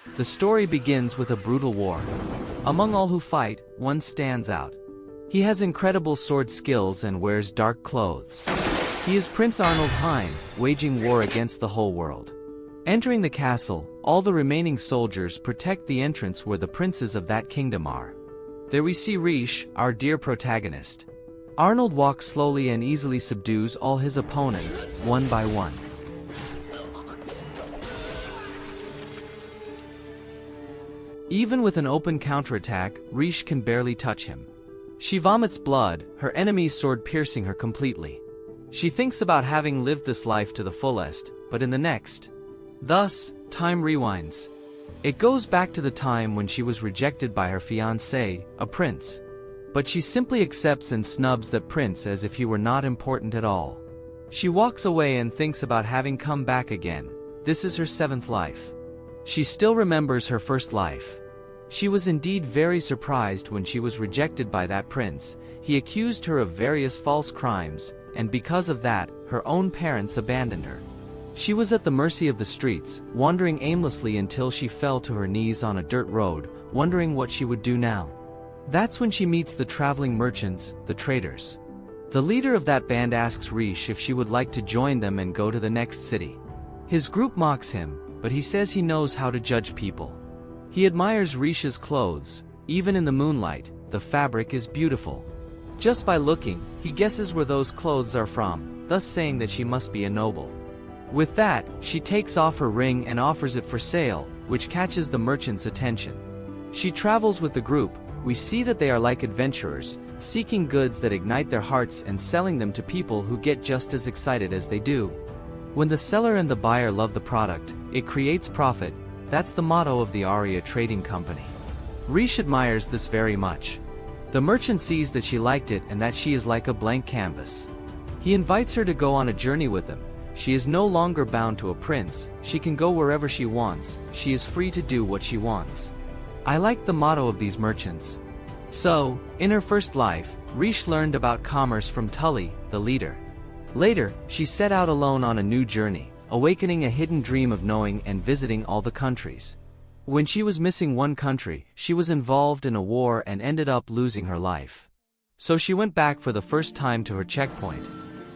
The story begins with a brutal war. Among all who fight, one stands out. He has incredible sword skills and wears dark clothes. He is Prince Arnold Hine, waging war against the whole world. Entering the castle, all the remaining soldiers protect the entrance where the princes of that kingdom are. There we see Riche, our dear protagonist. Arnold walks slowly and easily subdues all his opponents, one by one. Even with an open counterattack, Riche can barely touch him. She vomits blood, her enemy's sword piercing her completely. She thinks about having lived this life to the fullest, but in the next. Thus, time rewinds. It goes back to the time when she was rejected by her fiancé, a prince. But she simply accepts and snubs that prince as if he were not important at all. She walks away and thinks about having come back again. This is her 7th life. She still remembers her first life. She was indeed very surprised when she was rejected by that prince. He accused her of various false crimes, and because of that, her own parents abandoned her. She was at the mercy of the streets, wandering aimlessly until she fell to her knees on a dirt road, wondering what she would do now. That's when she meets the traveling merchants, the traders. The leader of that band asks Riche if she would like to join them and go to the next city. His group mocks him, but he says he knows how to judge people. He admires Riche's clothes. Even in the moonlight, the fabric is beautiful. Just by looking, he guesses where those clothes are from, thus saying that she must be a noble. With that, she takes off her ring and offers it for sale, which catches the merchant's attention. She travels with the group. We see that they are like adventurers, seeking goods that ignite their hearts and selling them to people who get just as excited as they do. When the seller and the buyer love the product, it creates profit. That's the motto of the Aria Trading Company. Riche admires this very much. The merchant sees that she liked it and that she is like a blank canvas. He invites her to go on a journey with him. She is no longer bound to a prince. She can go wherever she wants. She is free to do what she wants. I like the motto of these merchants. So, in her first life, Riche learned about commerce from Tully, the leader. Later, she set out alone on a new journey, awakening a hidden dream of knowing and visiting all the countries. When she was missing one country, she was involved in a war and ended up losing her life. So she went back for the first time to her checkpoint.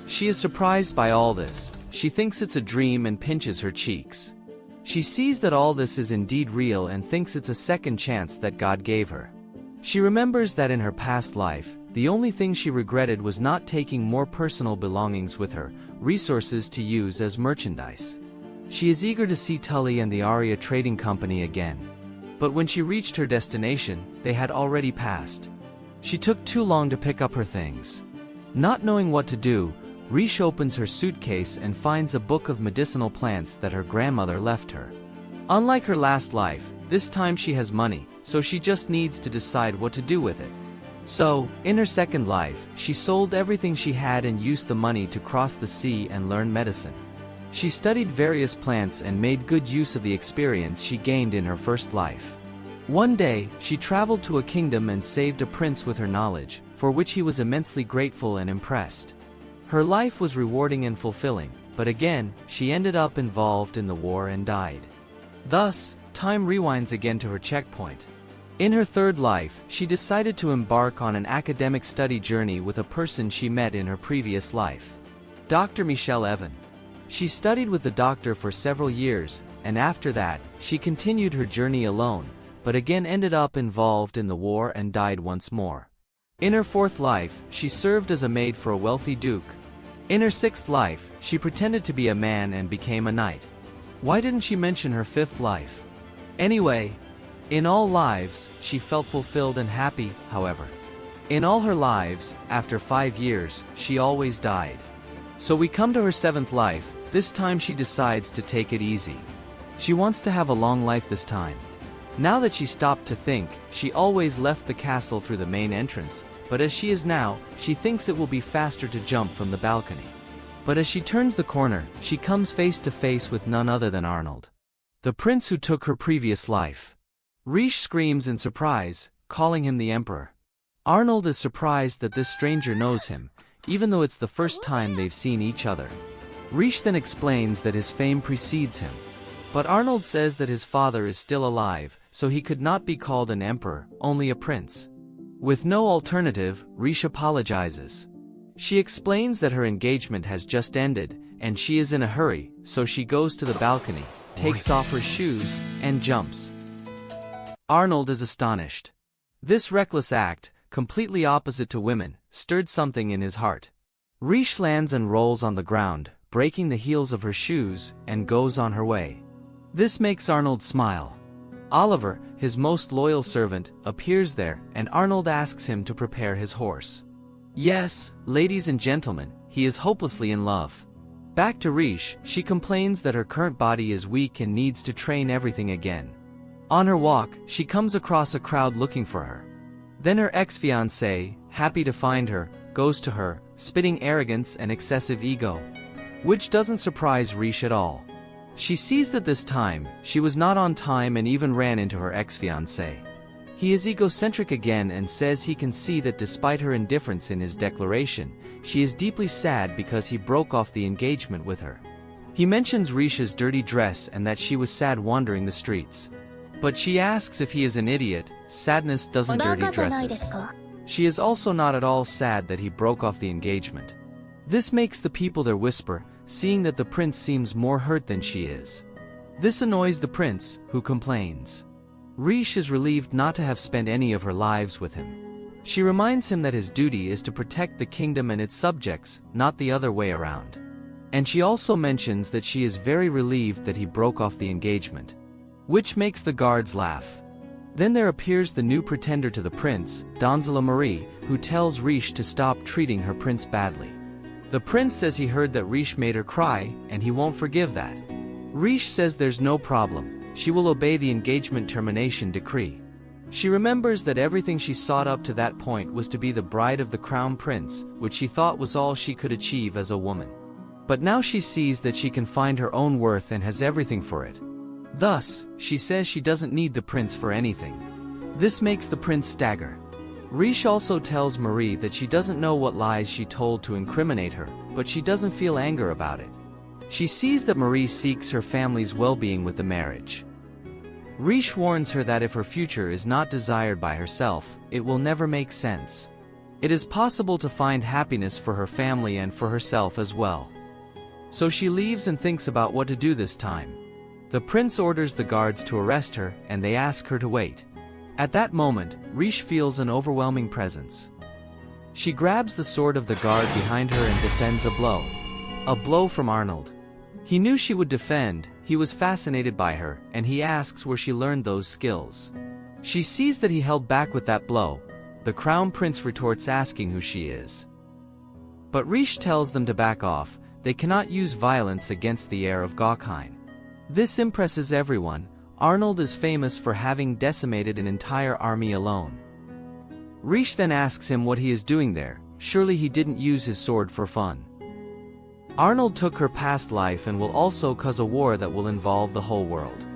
She is surprised by all this. She thinks it's a dream and pinches her cheeks. She sees that all this is indeed real and thinks it's a second chance that God gave her. She remembers that in her past life, the only thing she regretted was not taking more personal belongings with her, resources to use as merchandise. She is eager to see Tully and the Aria Trading Company again. But when she reached her destination, they had already passed. She took too long to pick up her things. Not knowing what to do, Riche opens her suitcase and finds a book of medicinal plants that her grandmother left her. Unlike her last life, this time she has money, so she just needs to decide what to do with it. So, in her second life, she sold everything she had and used the money to cross the sea and learn medicine. She studied various plants and made good use of the experience she gained in her first life. One day, she traveled to a kingdom and saved a prince with her knowledge, for which he was immensely grateful and impressed. Her life was rewarding and fulfilling, but again, she ended up involved in the war and died. Thus, time rewinds again to her checkpoint. In her third life, she decided to embark on an academic study journey with a person she met in her previous life. Dr. Michelle Evan. She studied with the doctor for several years, and after that, she continued her journey alone, but again ended up involved in the war and died once more. In her fourth life, she served as a maid for a wealthy duke. In her sixth life, she pretended to be a man and became a knight. Why didn't she mention her fifth life? Anyway, in all lives, she felt fulfilled and happy, however. In all her lives, after 5 years, she always died. So we come to her seventh life. This time she decides to take it easy. She wants to have a long life this time. Now that she stopped to think, she always left the castle through the main entrance, but as she is now, she thinks it will be faster to jump from the balcony. But as she turns the corner, she comes face to face with none other than Arnold, the prince who took her previous life. Riche screams in surprise, calling him the Emperor. Arnold is surprised that this stranger knows him, even though it's the first time they've seen each other. Riche then explains that his fame precedes him. But Arnold says that his father is still alive, so he could not be called an emperor, only a prince. With no alternative, Riche apologizes. She explains that her engagement has just ended, and she is in a hurry, so she goes to the balcony, takes off her shoes, and jumps. Arnold is astonished. This reckless act, completely opposite to women, stirred something in his heart. Riche lands and rolls on the ground, breaking the heels of her shoes, and goes on her way. This makes Arnold smile. Oliver, his most loyal servant, appears there, and Arnold asks him to prepare his horse. Yes, ladies and gentlemen, he is hopelessly in love. Back to Riche, she complains that her current body is weak and needs to train everything again. On her walk, she comes across a crowd looking for her. Then her ex-fiancé, happy to find her, goes to her, spitting arrogance and excessive ego. Which doesn't surprise Riche at all. She sees that this time, she was not on time and even ran into her ex-fiancé. He is egocentric again and says he can see that despite her indifference in his declaration, she is deeply sad because he broke off the engagement with her. He mentions Riche's dirty dress and that she was sad wandering the streets. But she asks if he is an idiot. Sadness doesn't dirty dresses. She is also not at all sad that he broke off the engagement. This makes the people there whisper, seeing that the prince seems more hurt than she is. This annoys the prince, who complains. Riche is relieved not to have spent any of her lives with him. She reminds him that his duty is to protect the kingdom and its subjects, not the other way around. And she also mentions that she is very relieved that he broke off the engagement. Which makes the guards laugh. Then there appears the new pretender to the prince, Donzella Marie, who tells Riche to stop treating her prince badly. The prince says he heard that Riche made her cry, and he won't forgive that. Riche says there's no problem, she will obey the engagement termination decree. She remembers that everything she sought up to that point was to be the bride of the crown prince, which she thought was all she could achieve as a woman. But now she sees that she can find her own worth and has everything for it. Thus, she says she doesn't need the prince for anything. This makes the prince stagger. Riche also tells Marie that she doesn't know what lies she told to incriminate her, but she doesn't feel anger about it. She sees that Marie seeks her family's well-being with the marriage. Riche warns her that if her future is not desired by herself, it will never make sense. It is possible to find happiness for her family and for herself as well. So she leaves and thinks about what to do this time. The prince orders the guards to arrest her, and they ask her to wait. At that moment, Riche feels an overwhelming presence. She grabs the sword of the guard behind her and defends a blow. A blow from Arnold. He knew she would defend, he was fascinated by her, and he asks where she learned those skills. She sees that he held back with that blow. The crown prince retorts asking who she is. But Riche tells them to back off, they cannot use violence against the heir of Gokheim. This impresses everyone. Arnold is famous for having decimated an entire army alone. Riche then asks him what he is doing there, surely he didn't use his sword for fun. Arnold took her past life and will also cause a war that will involve the whole world.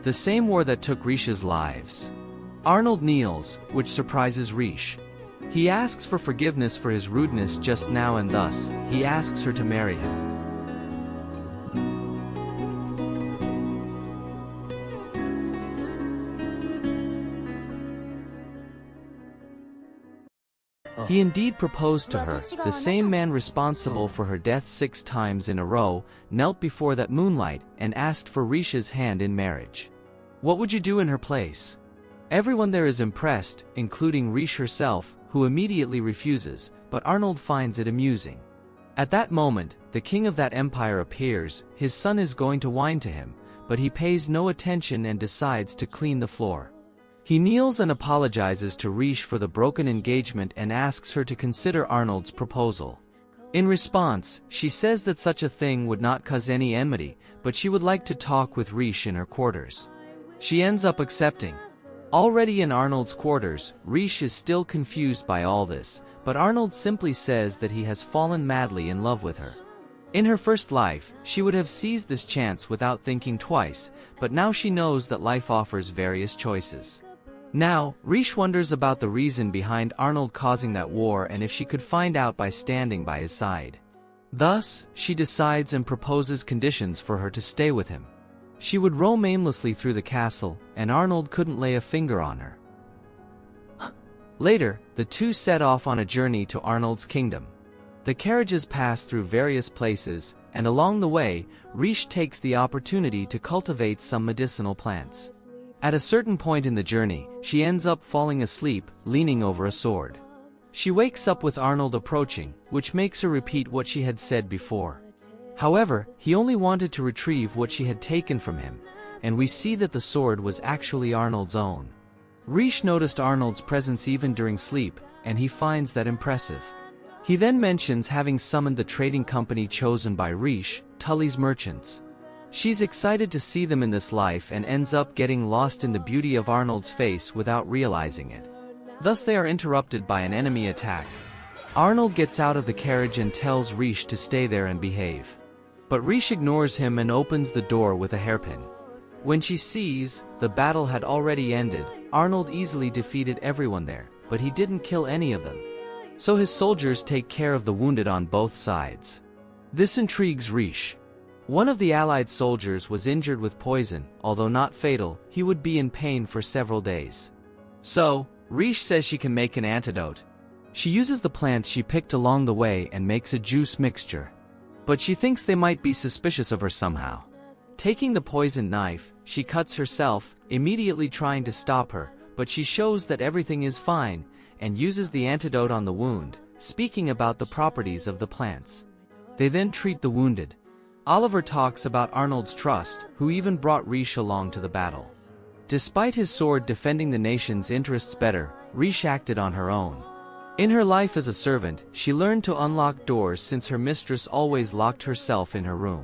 The same war that took Riche's lives. Arnold kneels, which surprises Riche. He asks for forgiveness for his rudeness just now and thus, he asks her to marry him. He indeed proposed to her. The same man responsible for her death 6 times in a row knelt before that moonlight and asked for Riche's hand in marriage. What would you do in her place? Everyone there is impressed, including Riche herself, who immediately refuses, but Arnold finds it amusing. At that moment, the king of that empire appears, his son is going to whine to him, but he pays no attention and decides to clean the floor. He kneels and apologizes to Riche for the broken engagement and asks her to consider Arnold's proposal. In response, she says that such a thing would not cause any enmity, but she would like to talk with Riche in her quarters. She ends up accepting. Already in Arnold's quarters, Riche is still confused by all this, but Arnold simply says that he has fallen madly in love with her. In her first life, she would have seized this chance without thinking twice, but now she knows that life offers various choices. Now, Riche wonders about the reason behind Arnold causing that war and if she could find out by standing by his side. Thus, she decides and proposes conditions for her to stay with him. She would roam aimlessly through the castle, and Arnold couldn't lay a finger on her. Later, the two set off on a journey to Arnold's kingdom. The carriages pass through various places, and along the way, Riche takes the opportunity to cultivate some medicinal plants. At a certain point in the journey, she ends up falling asleep, leaning over a sword. She wakes up with Arnold approaching, which makes her repeat what she had said before. However, he only wanted to retrieve what she had taken from him, and we see that the sword was actually Arnold's own. Riche noticed Arnold's presence even during sleep, and he finds that impressive. He then mentions having summoned the trading company chosen by Riche, Tully's Merchants. She's excited to see them in this life and ends up getting lost in the beauty of Arnold's face without realizing it. Thus they are interrupted by an enemy attack. Arnold gets out of the carriage and tells Riche to stay there and behave. But Riche ignores him and opens the door with a hairpin. When she sees the battle had already ended, Arnold easily defeated everyone there, but he didn't kill any of them. So his soldiers take care of the wounded on both sides. This intrigues Riche. One of the allied soldiers was injured with poison, although not fatal, he would be in pain for several days. So, Riche says she can make an antidote. She uses the plants she picked along the way and makes a juice mixture. But she thinks they might be suspicious of her somehow. Taking the poisoned knife, she cuts herself, immediately trying to stop her, but she shows that everything is fine, and uses the antidote on the wound, speaking about the properties of the plants. They then treat the wounded. Oliver talks about Arnold's trust, who even brought Riche along to the battle. Despite his sword defending the nation's interests better, Riche acted on her own. In her life as a servant, she learned to unlock doors since her mistress always locked herself in her room.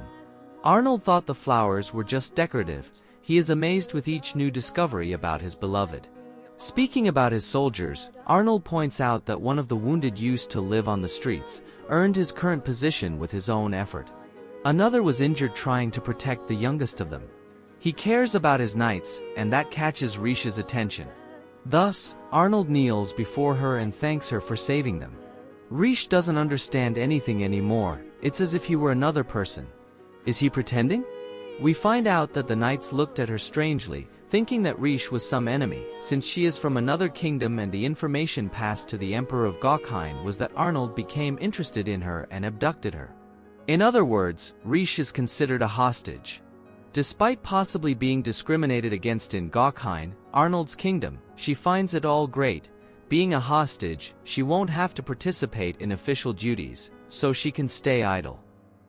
Arnold thought the flowers were just decorative. He is amazed with each new discovery about his beloved. Speaking about his soldiers, Arnold points out that one of the wounded used to live on the streets, earned his current position with his own effort. Another was injured trying to protect the youngest of them. He cares about his knights, and that catches Riche's attention. Thus, Arnold kneels before her and thanks her for saving them. Riche doesn't understand anything anymore. It's as if he were another person. Is he pretending? We find out that the knights looked at her strangely, thinking that Riche was some enemy, since she is from another kingdom, and the information passed to the Emperor of Gokheim was that Arnold became interested in her and abducted her. In other words, Riche is considered a hostage. Despite possibly being discriminated against in Gokheim, Arnold's kingdom, she finds it all great. Being a hostage, she won't have to participate in official duties, so she can stay idle.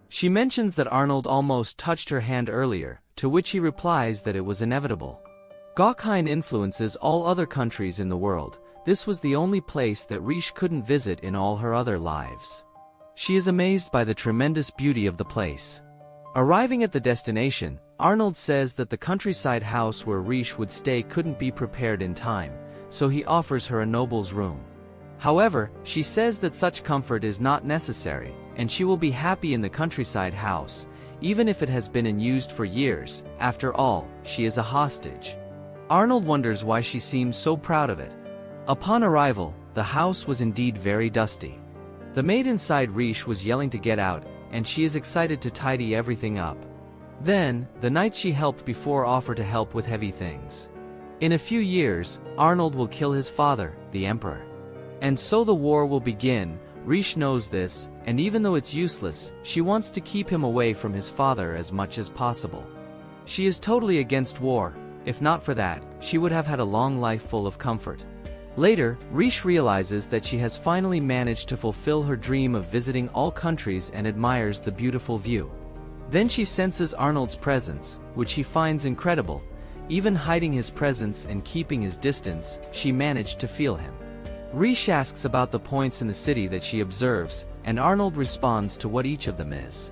She mentions that Arnold almost touched her hand earlier, to which he replies that it was inevitable. Gokheim influences all other countries in the world. This was the only place that Riche couldn't visit in all her other lives. She is amazed by the tremendous beauty of the place. Arriving at the destination, Arnold says that the countryside house where Riche would stay couldn't be prepared in time, so he offers her a noble's room. However, she says that such comfort is not necessary, and she will be happy in the countryside house, even if it has been unused for years. After all, she is a hostage. Arnold wonders why she seems so proud of it. Upon arrival, the house was indeed very dusty. The maid inside Riche was yelling to get out, and she is excited to tidy everything up. Then, the knights she helped before offer to help with heavy things. In a few years, Arnold will kill his father, the emperor. And so the war will begin. Riche knows this, and even though it's useless, she wants to keep him away from his father as much as possible. She is totally against war. If not for that, she would have had a long life full of comfort. Later, Riche realizes that she has finally managed to fulfill her dream of visiting all countries and admires the beautiful view. Then she senses Arnold's presence, which he finds incredible. Even hiding his presence and keeping his distance, she managed to feel him. Riche asks about the points in the city that she observes, and Arnold responds to what each of them is.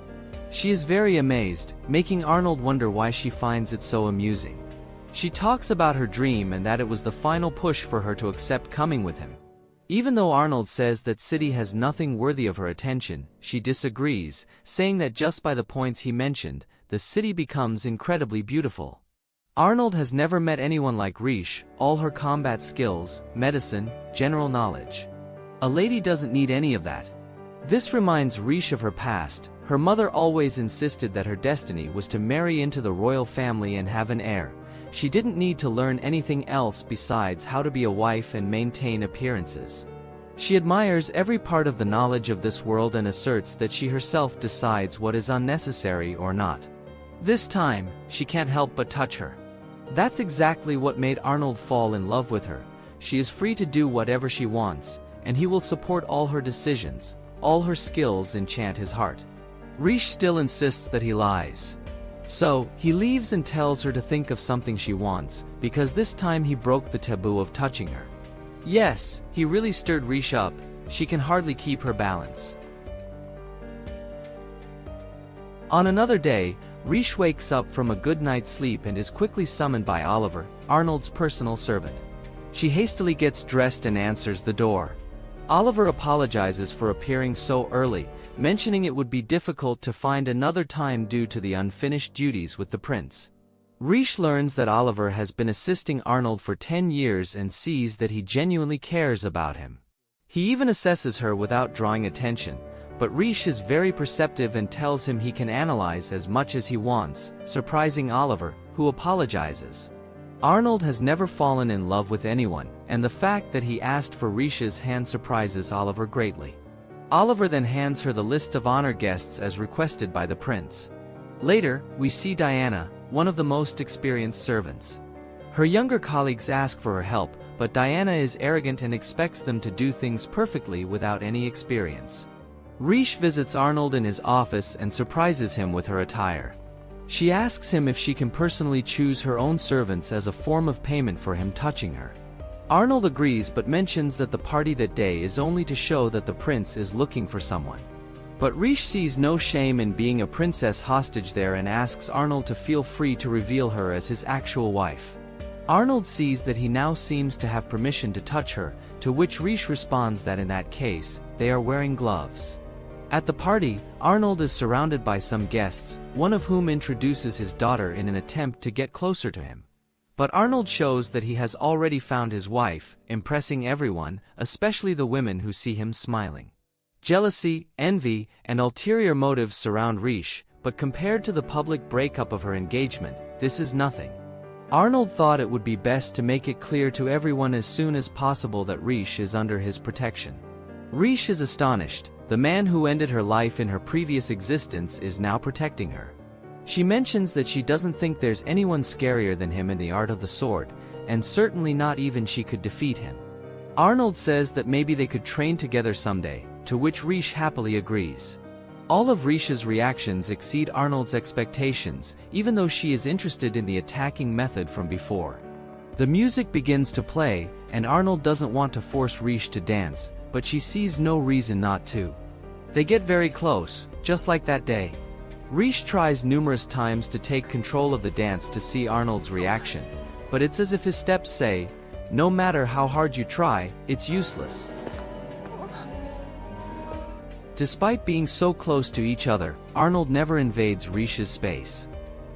She is very amazed, making Arnold wonder why she finds it so amusing. She talks about her dream and that it was the final push for her to accept coming with him. Even though Arnold says that city has nothing worthy of her attention, she disagrees, saying that just by the points he mentioned, the city becomes incredibly beautiful. Arnold has never met anyone like Riche, all her combat skills, medicine, general knowledge. A lady doesn't need any of that. This reminds Rish of her past. Her mother always insisted that her destiny was to marry into the royal family and have an heir. She didn't need to learn anything else besides how to be a wife and maintain appearances. She admires every part of the knowledge of this world and asserts that she herself decides what is unnecessary or not. This time, she can't help but touch her. That's exactly what made Arnold fall in love with her. She is free to do whatever she wants, and he will support all her decisions. All her skills enchant his heart. Rish still insists that he lies. So, he leaves and tells her to think of something she wants, because this time he broke the taboo of touching her. Yes, he really stirred Rish up. She can hardly keep her balance. On another day, Rish wakes up from a good night's sleep and is quickly summoned by Oliver, Arnold's personal servant. She hastily gets dressed and answers the door. Oliver apologizes for appearing so early, mentioning it would be difficult to find another time due to the unfinished duties with the prince. Rish learns that Oliver has been assisting Arnold for 10 years and sees that he genuinely cares about him. He even assesses her without drawing attention, but Rish is very perceptive and tells him he can analyze as much as he wants, surprising Oliver, who apologizes. Arnold has never fallen in love with anyone, and the fact that he asked for Rish's hand surprises Oliver greatly. Oliver then hands her the list of honor guests as requested by the prince. Later, we see Diana, one of the most experienced servants. Her younger colleagues ask for her help, but Diana is arrogant and expects them to do things perfectly without any experience. Rish visits Arnold in his office and surprises him with her attire. She asks him if she can personally choose her own servants as a form of payment for him touching her. Arnold agrees but mentions that the party that day is only to show that the prince is looking for someone. But Rish sees no shame in being a princess hostage there and asks Arnold to feel free to reveal her as his actual wife. Arnold sees that he now seems to have permission to touch her, to which Rish responds that in that case, they are wearing gloves. At the party, Arnold is surrounded by some guests, one of whom introduces his daughter in an attempt to get closer to him. But Arnold shows that he has already found his wife, impressing everyone, especially the women who see him smiling. Jealousy, envy, and ulterior motives surround Rish, but compared to the public breakup of her engagement, this is nothing. Arnold thought it would be best to make it clear to everyone as soon as possible that Rish is under his protection. Rish is astonished. The man who ended her life in her previous existence is now protecting her. She mentions that she doesn't think there's anyone scarier than him in the art of the sword, and certainly not even she could defeat him. Arnold says that maybe they could train together someday, to which Rish happily agrees. All of Rish's reactions exceed Arnold's expectations, even though she is interested in the attacking method from before. The music begins to play, and Arnold doesn't want to force Rish to dance, but she sees no reason not to. They get very close, just like that day. Rish tries numerous times to take control of the dance to see Arnold's reaction, but it's as if his steps say, no matter how hard you try, it's useless. Despite being so close to each other, Arnold never invades Rish's space.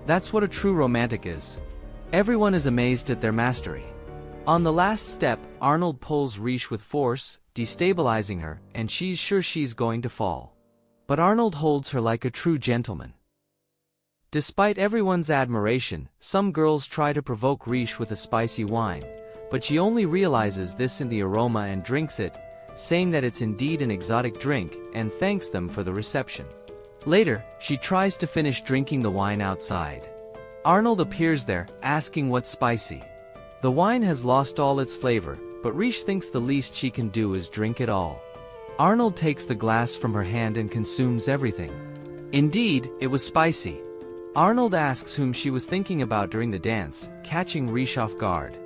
That's what a true romantic is. Everyone is amazed at their mastery. On the last step, Arnold pulls Rish with force, destabilizing her, and she's sure she's going to fall. But Arnold holds her like a true gentleman. Despite everyone's admiration, some girls try to provoke Rish with a spicy wine, but she only realizes this in the aroma and drinks it, saying that it's indeed an exotic drink, and thanks them for the reception. Later, she tries to finish drinking the wine outside. Arnold appears there, asking what's spicy. The wine has lost all its flavor, but Rish thinks the least she can do is drink it all. Arnold takes the glass from her hand and consumes everything. Indeed, it was spicy. Arnold asks whom she was thinking about during the dance, catching Rish off guard.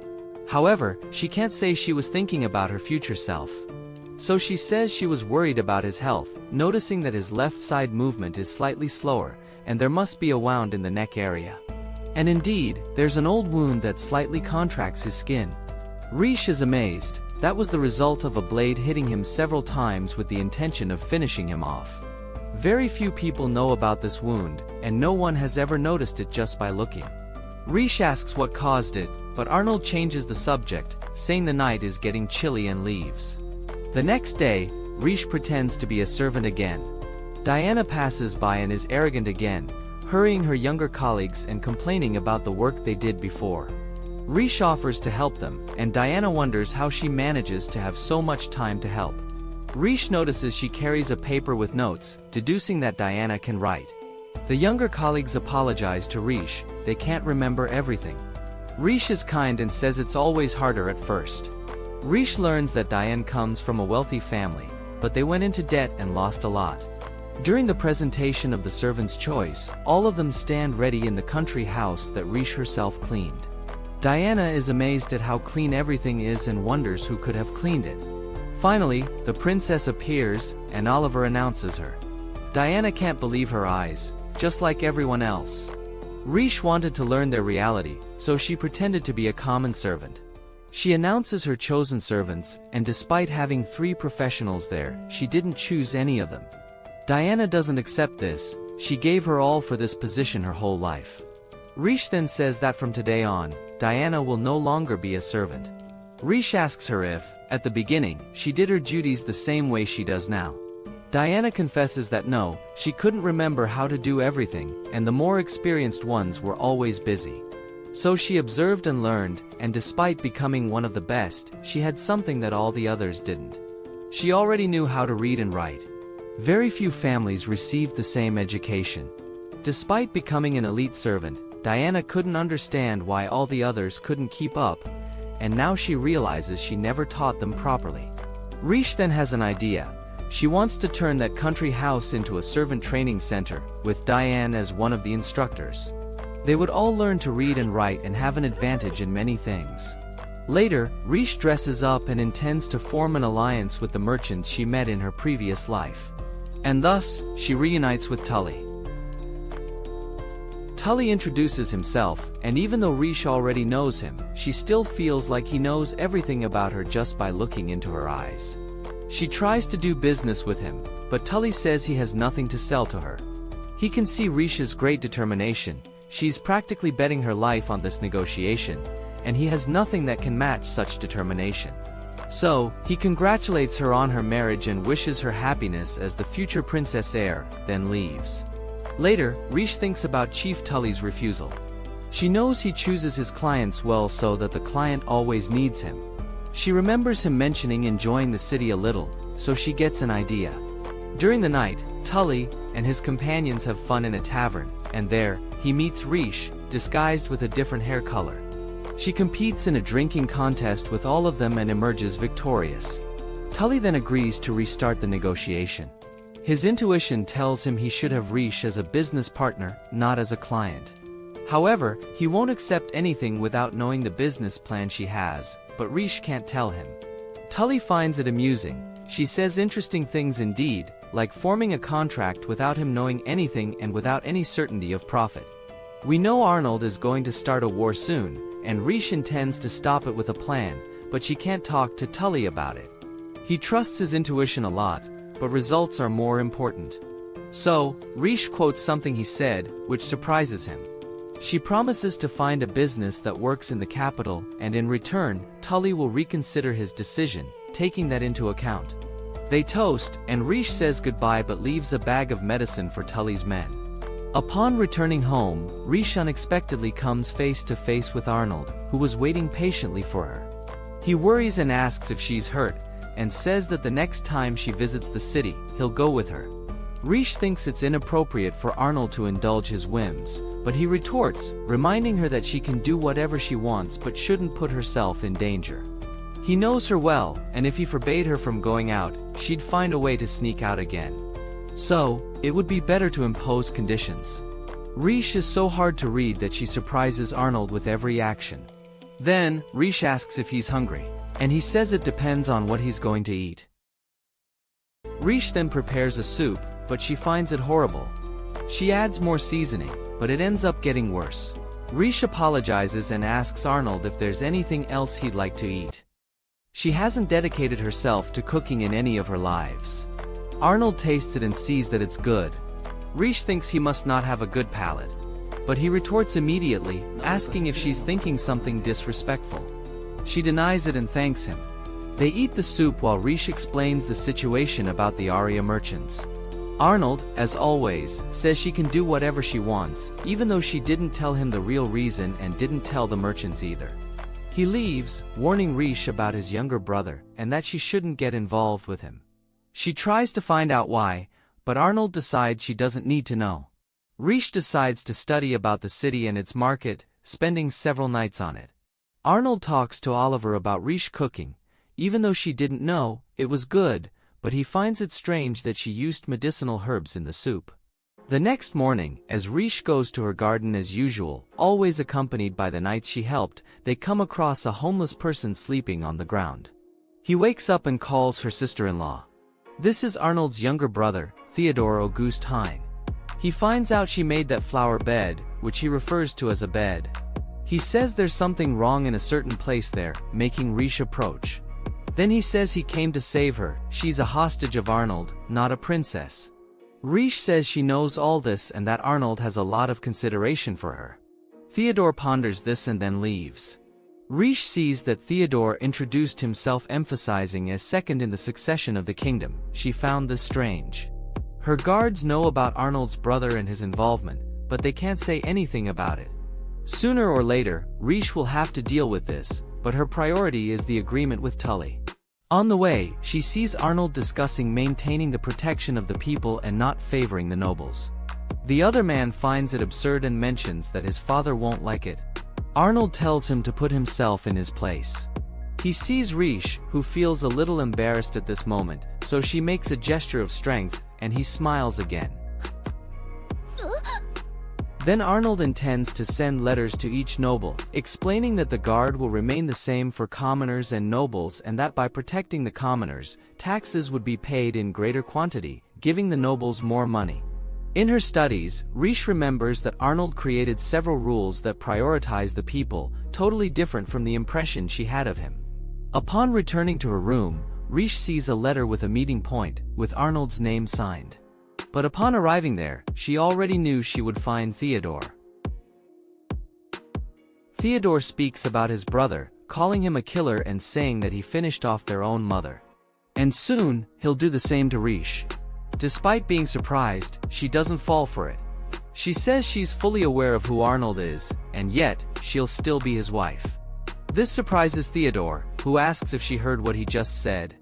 However, she can't say she was thinking about her future self. So she says she was worried about his health, noticing that his left side movement is slightly slower, and there must be a wound in the neck area. And indeed, there's an old wound that slightly contracts his skin. Rish is amazed. That was the result of a blade hitting him several times with the intention of finishing him off. Very few people know about this wound, and no one has ever noticed it just by looking. Rish asks what caused it, but Arnold changes the subject, saying the night is getting chilly and leaves. The next day, Rish pretends to be a servant again. Diana passes by and is arrogant again, hurrying her younger colleagues and complaining about the work they did before. Rish offers to help them, and Diana wonders how she manages to have so much time to help. Rish notices she carries a paper with notes, deducing that Diana can write. The younger colleagues apologize to Rish, they can't remember everything. Rish is kind and says it's always harder at first. Rish learns that Diane comes from a wealthy family, but they went into debt and lost a lot. During the presentation of the servant's choice, all of them stand ready in the country house that Rish herself cleaned. Diana is amazed at how clean everything is and wonders who could have cleaned it. Finally, the princess appears, and Oliver announces her. Diana can't believe her eyes, just like everyone else. Rish wanted to learn their reality, so she pretended to be a common servant. She announces her chosen servants, and despite having 3 professionals there, she didn't choose any of them. Diana doesn't accept this, she gave her all for this position her whole life. Rish then says that from today on, Diana will no longer be a servant. Rish asks her if, at the beginning, she did her duties the same way she does now. Diana confesses that no, she couldn't remember how to do everything, and the more experienced ones were always busy. So she observed and learned, and despite becoming one of the best, she had something that all the others didn't. She already knew how to read and write. Very few families received the same education. Despite becoming an elite servant, Diana couldn't understand why all the others couldn't keep up, and now she realizes she never taught them properly. Rish then has an idea. She wants to turn that country house into a servant training center, with Diane as one of the instructors. They would all learn to read and write and have an advantage in many things. Later, Rish dresses up and intends to form an alliance with the merchants she met in her previous life. And thus, she reunites with Tully. Tully introduces himself, and even though Rish already knows him, she still feels like he knows everything about her just by looking into her eyes. She tries to do business with him, but Tully says he has nothing to sell to her. He can see Rish's great determination. She's practically betting her life on this negotiation, and he has nothing that can match such determination. So, he congratulates her on her marriage and wishes her happiness as the future princess heir, then leaves. Later, Rish thinks about Chief Tully's refusal. She knows he chooses his clients well so that the client always needs him. She remembers him mentioning enjoying the city a little, so she gets an idea. During the night, Tully and his companions have fun in a tavern, and there, he meets Rish, disguised with a different hair color. She competes in a drinking contest with all of them and emerges victorious. Tully then agrees to restart the negotiation. His intuition tells him he should have Rish as a business partner, not as a client. However, he won't accept anything without knowing the business plan she has, but Rish can't tell him. Tully finds it amusing. She says interesting things indeed, like forming a contract without him knowing anything and without any certainty of profit. We know Arnold is going to start a war soon, and Rish intends to stop it with a plan, but she can't talk to Tully about it. He trusts his intuition a lot, but results are more important. So, Rish quotes something he said, which surprises him. She promises to find a business that works in the capital, and in return, Tully will reconsider his decision, taking that into account. They toast, and Rish says goodbye but leaves a bag of medicine for Tully's men. Upon returning home, Rish unexpectedly comes face to face with Arnold, who was waiting patiently for her. He worries and asks if she's hurt, and says that the next time she visits the city, he'll go with her. Rish thinks it's inappropriate for Arnold to indulge his whims, but he retorts, reminding her that she can do whatever she wants but shouldn't put herself in danger. He knows her well, and if he forbade her from going out, she'd find a way to sneak out again. So, it would be better to impose conditions. Rish is so hard to read that she surprises Arnold with every action. Then, Rish asks if he's hungry, and he says it depends on what he's going to eat. Rish then prepares a soup, but she finds it horrible. She adds more seasoning, but it ends up getting worse. Rish apologizes and asks Arnold if there's anything else he'd like to eat. She hasn't dedicated herself to cooking in any of her lives. Arnold tastes it and sees that it's good. Rish thinks he must not have a good palate. But he retorts immediately, asking if she's thinking something disrespectful. She denies it and thanks him. They eat the soup while Rish explains the situation about the Arya merchants. Arnold, as always, says she can do whatever she wants, even though she didn't tell him the real reason and didn't tell the merchants either. He leaves, warning Rish about his younger brother and that she shouldn't get involved with him. She tries to find out why, but Arnold decides she doesn't need to know. Rish decides to study about the city and its market, spending several nights on it. Arnold talks to Oliver about Rish cooking, even though she didn't know it was good, but he finds it strange that she used medicinal herbs in the soup. The next morning, as Rish goes to her garden as usual, always accompanied by the knights she helped, they come across a homeless person sleeping on the ground. He wakes up and calls her sister-in-law. This is Arnold's younger brother, Theodore Auguste Hein. He finds out she made that flower bed, which he refers to as a bed. He says there's something wrong in a certain place there, making Rish approach. Then he says he came to save her, she's a hostage of Arnold, not a princess. Rish says she knows all this and that Arnold has a lot of consideration for her. Theodore ponders this and then leaves. Rish sees that Theodore introduced himself emphasizing as second in the succession of the kingdom. She found this strange. Her guards know about Arnold's brother and his involvement, but they can't say anything about it. Sooner or later, Rish will have to deal with this, but her priority is the agreement with Tully. On the way, she sees Arnold discussing maintaining the protection of the people and not favoring the nobles. The other man finds it absurd and mentions that his father won't like it. Arnold tells him to put himself in his place. He sees Rish, who feels a little embarrassed at this moment, so she makes a gesture of strength, and he smiles again. Then Arnold intends to send letters to each noble, explaining that the guard will remain the same for commoners and nobles and that by protecting the commoners, taxes would be paid in greater quantity, giving the nobles more money. In her studies, Rish remembers that Arnold created several rules that prioritize the people, totally different from the impression she had of him. Upon returning to her room, Rish sees a letter with a meeting point, with Arnold's name signed. But upon arriving there, she already knew she would find Theodore. Theodore speaks about his brother, calling him a killer and saying that he finished off their own mother. And soon, he'll do the same to Rish. Despite being surprised, she doesn't fall for it. She says she's fully aware of who Arnold is, and yet, she'll still be his wife. This surprises Theodore, who asks if she heard what he just said.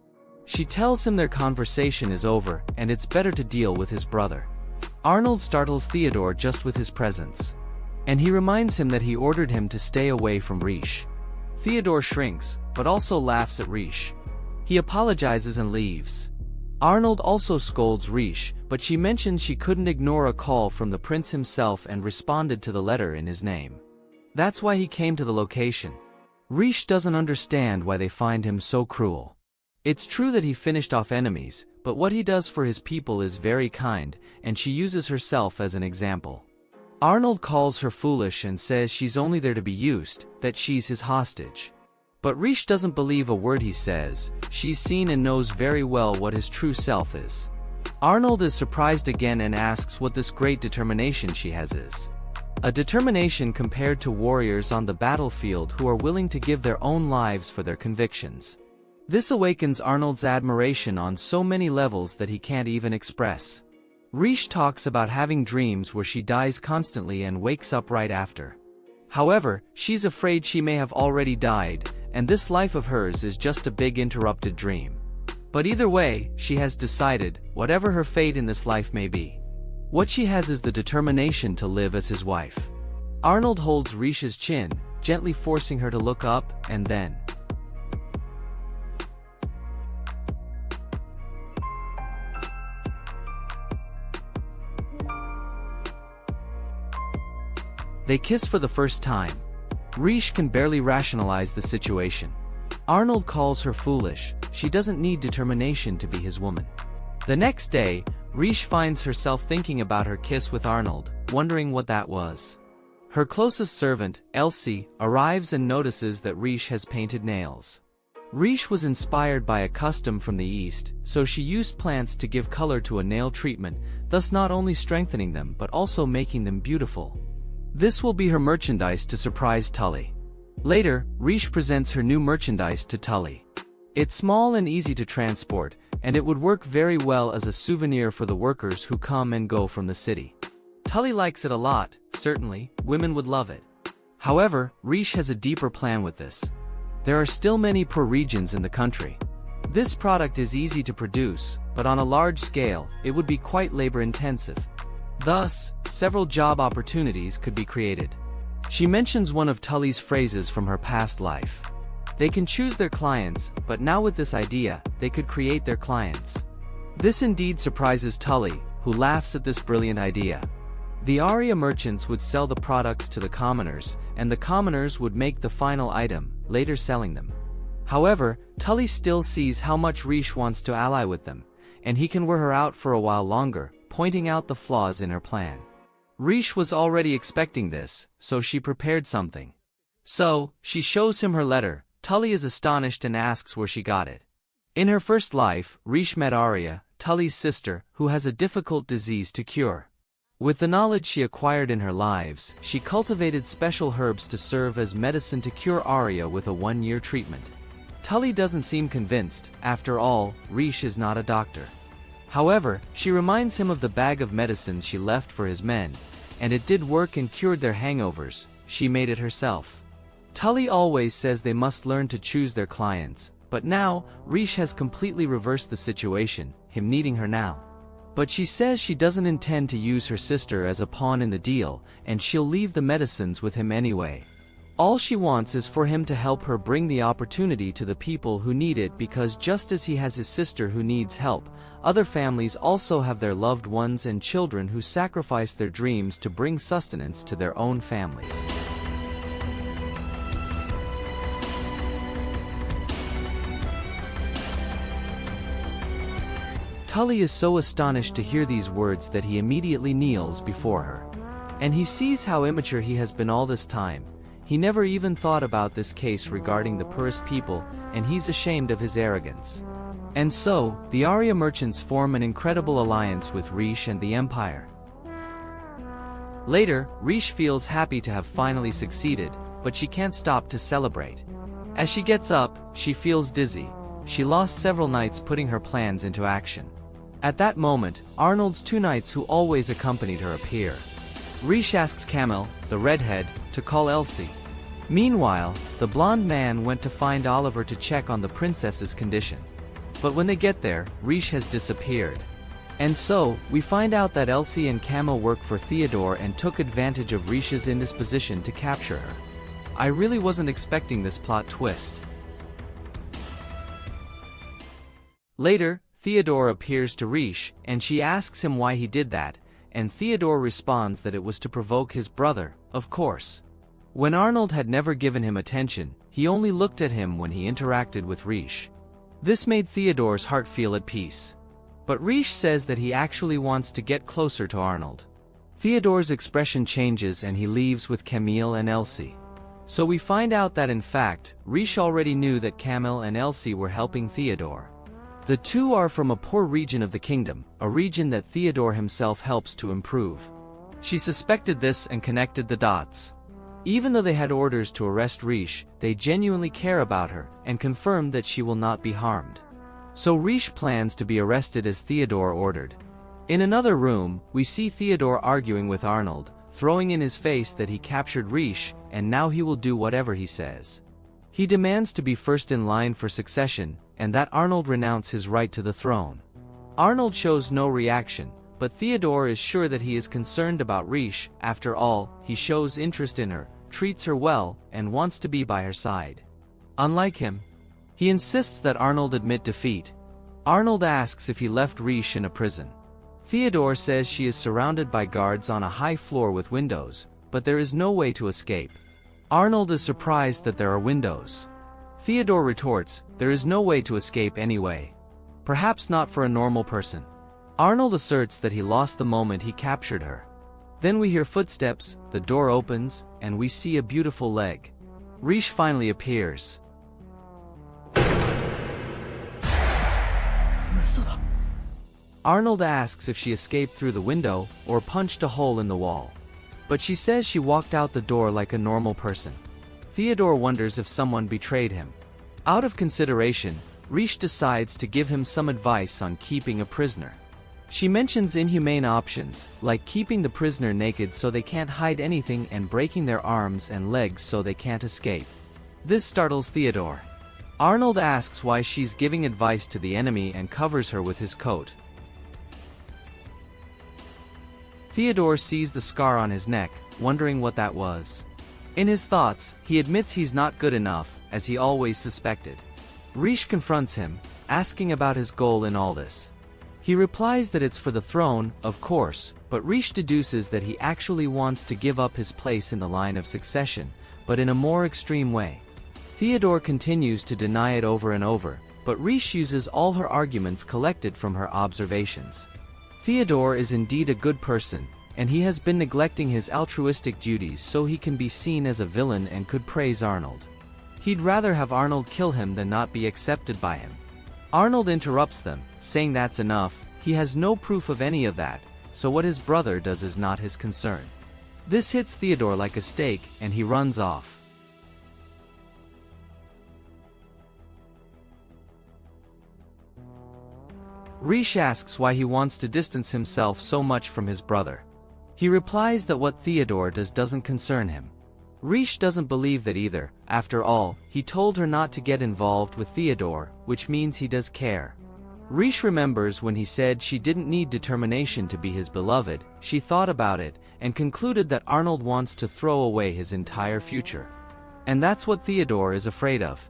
She tells him their conversation is over, and it's better to deal with his brother. Arnold startles Theodore just with his presence. And he reminds him that he ordered him to stay away from Rish. Theodore shrinks, but also laughs at Rish. He apologizes and leaves. Arnold also scolds Rish, but she mentions she couldn't ignore a call from the prince himself and responded to the letter in his name. That's why he came to the location. Rish doesn't understand why they find him so cruel. It's true that he finished off enemies, but what he does for his people is very kind, and she uses herself as an example. Arnold calls her foolish and says she's only there to be used, that she's his hostage. But Rish doesn't believe a word he says. She's seen and knows very well what his true self is. Arnold is surprised again and asks what this great determination she has is. A determination compared to warriors on the battlefield who are willing to give their own lives for their convictions. This awakens Arnold's admiration on so many levels that he can't even express. Rish talks about having dreams where she dies constantly and wakes up right after. However, she's afraid she may have already died, and this life of hers is just a big interrupted dream. But either way, she has decided, whatever her fate in this life may be. What she has is the determination to live as his wife. Arnold holds Rish's chin, gently forcing her to look up, and then they kiss for the first time. Rish can barely rationalize the situation. Arnold calls her foolish. She doesn't need determination to be his woman. The next day, Rish finds herself thinking about her kiss with Arnold, wondering what that was. Her closest servant, Elsie, arrives and notices that Rish has painted nails. Rish was inspired by a custom from the East, so she used plants to give color to a nail treatment, thus not only strengthening them but also making them beautiful. This will be her merchandise to surprise Tully. Later, Rish presents her new merchandise to Tully. It's small and easy to transport, and it would work very well as a souvenir for the workers who come and go from the city. Tully likes it a lot, certainly, women would love it. However, Riche has a deeper plan with this. There are still many poor regions in the country. This product is easy to produce, but on a large scale, it would be quite labor-intensive. Thus, several job opportunities could be created. She mentions one of Tully's phrases from her past life. They can choose their clients, but now with this idea, they could create their clients. This indeed surprises Tully, who laughs at this brilliant idea. The Aria merchants would sell the products to the commoners, and the commoners would make the final item, later selling them. However, Tully still sees how much Riche wants to ally with them, and he can wear her out for a while longer, pointing out the flaws in her plan. Riche was already expecting this, so she prepared something. So, she shows him her letter. Tully is astonished and asks where she got it. In her first life, Riche met Aria, Tully's sister, who has a difficult disease to cure. With the knowledge she acquired in her lives, she cultivated special herbs to serve as medicine to cure Aria with a 1-year treatment. Tully doesn't seem convinced. After all, Riche is not a doctor. However, she reminds him of the bag of medicines she left for his men, and it did work and cured their hangovers. She made it herself. Tully always says they must learn to choose their clients, but now, Riche has completely reversed the situation, him needing her now. But she says she doesn't intend to use her sister as a pawn in the deal, and she'll leave the medicines with him anyway. All she wants is for him to help her bring the opportunity to the people who need it, because just as he has his sister who needs help, other families also have their loved ones and children who sacrifice their dreams to bring sustenance to their own families. Tully is so astonished to hear these words that he immediately kneels before her. And he sees how immature he has been all this time. He never even thought about this case regarding the poorest people, and he's ashamed of his arrogance. And so, the Aria merchants form an incredible alliance with Riche and the Empire. Later, Riche feels happy to have finally succeeded, but she can't stop to celebrate. As she gets up, she feels dizzy. She lost several knights putting her plans into action. At that moment, Arnold's 2 knights who always accompanied her appear. Riche asks Camille, the redhead, to call Elsie. Meanwhile, the blonde man went to find Oliver to check on the princess's condition. But when they get there, Riche has disappeared. And so, we find out that Elsie and Camille work for Theodore and took advantage of Riche's indisposition to capture her. I really wasn't expecting this plot twist. Later, Theodore appears to Riche, and she asks him why he did that, and Theodore responds that it was to provoke his brother, of course. When Arnold had never given him attention, he only looked at him when he interacted with Riche. This made Theodore's heart feel at peace. But Riche says that he actually wants to get closer to Arnold. Theodore's expression changes and he leaves with Camille and Elsie. So we find out that in fact, Riche already knew that Camille and Elsie were helping Theodore. The two are from a poor region of the kingdom, a region that Theodore himself helps to improve. She suspected this and connected the dots. Even though they had orders to arrest Riche, they genuinely care about her and confirm that she will not be harmed. So Riche plans to be arrested as Theodore ordered. In another room, we see Theodore arguing with Arnold, throwing in his face that he captured Riche and now he will do whatever he says. He demands to be first in line for succession, and that Arnold renounce his right to the throne. Arnold shows no reaction, but Theodore is sure that he is concerned about Riche. After all, he shows interest in her, treats her well, and wants to be by her side. Unlike him, he insists that Arnold admit defeat. Arnold asks if he left Riche in a prison. Theodore says she is surrounded by guards on a high floor with windows, but there is no way to escape. Arnold is surprised that there are windows. Theodore retorts, there is no way to escape anyway. Perhaps not for a normal person. Arnold asserts that he lost the moment he captured her. Then we hear footsteps, the door opens, and we see a beautiful leg. Riche finally appears. Arnold asks if she escaped through the window or punched a hole in the wall. But she says she walked out the door like a normal person. Theodore wonders if someone betrayed him. Out of consideration, Riche decides to give him some advice on keeping a prisoner. She mentions inhumane options, like keeping the prisoner naked so they can't hide anything and breaking their arms and legs so they can't escape. This startles Theodore. Arnold asks why she's giving advice to the enemy and covers her with his coat. Theodore sees the scar on his neck, wondering what that was. In his thoughts, he admits he's not good enough, as he always suspected. Riche confronts him, asking about his goal in all this. He replies that it's for the throne, of course, but Riche deduces that he actually wants to give up his place in the line of succession, but in a more extreme way. Theodore continues to deny it over and over, but Riche uses all her arguments collected from her observations. Theodore is indeed a good person, and he has been neglecting his altruistic duties so he can be seen as a villain and could praise Arnold. He'd rather have Arnold kill him than not be accepted by him. Arnold interrupts them, saying that's enough, he has no proof of any of that, so what his brother does is not his concern. This hits Theodore like a stake, and he runs off. Riche asks why he wants to distance himself so much from his brother. He replies that what Theodore does doesn't concern him. Riche doesn't believe that either. After all, he told her not to get involved with Theodore, which means he does care. Riche remembers when he said she didn't need determination to be his beloved. She thought about it, and concluded that Arnold wants to throw away his entire future. And that's what Theodore is afraid of.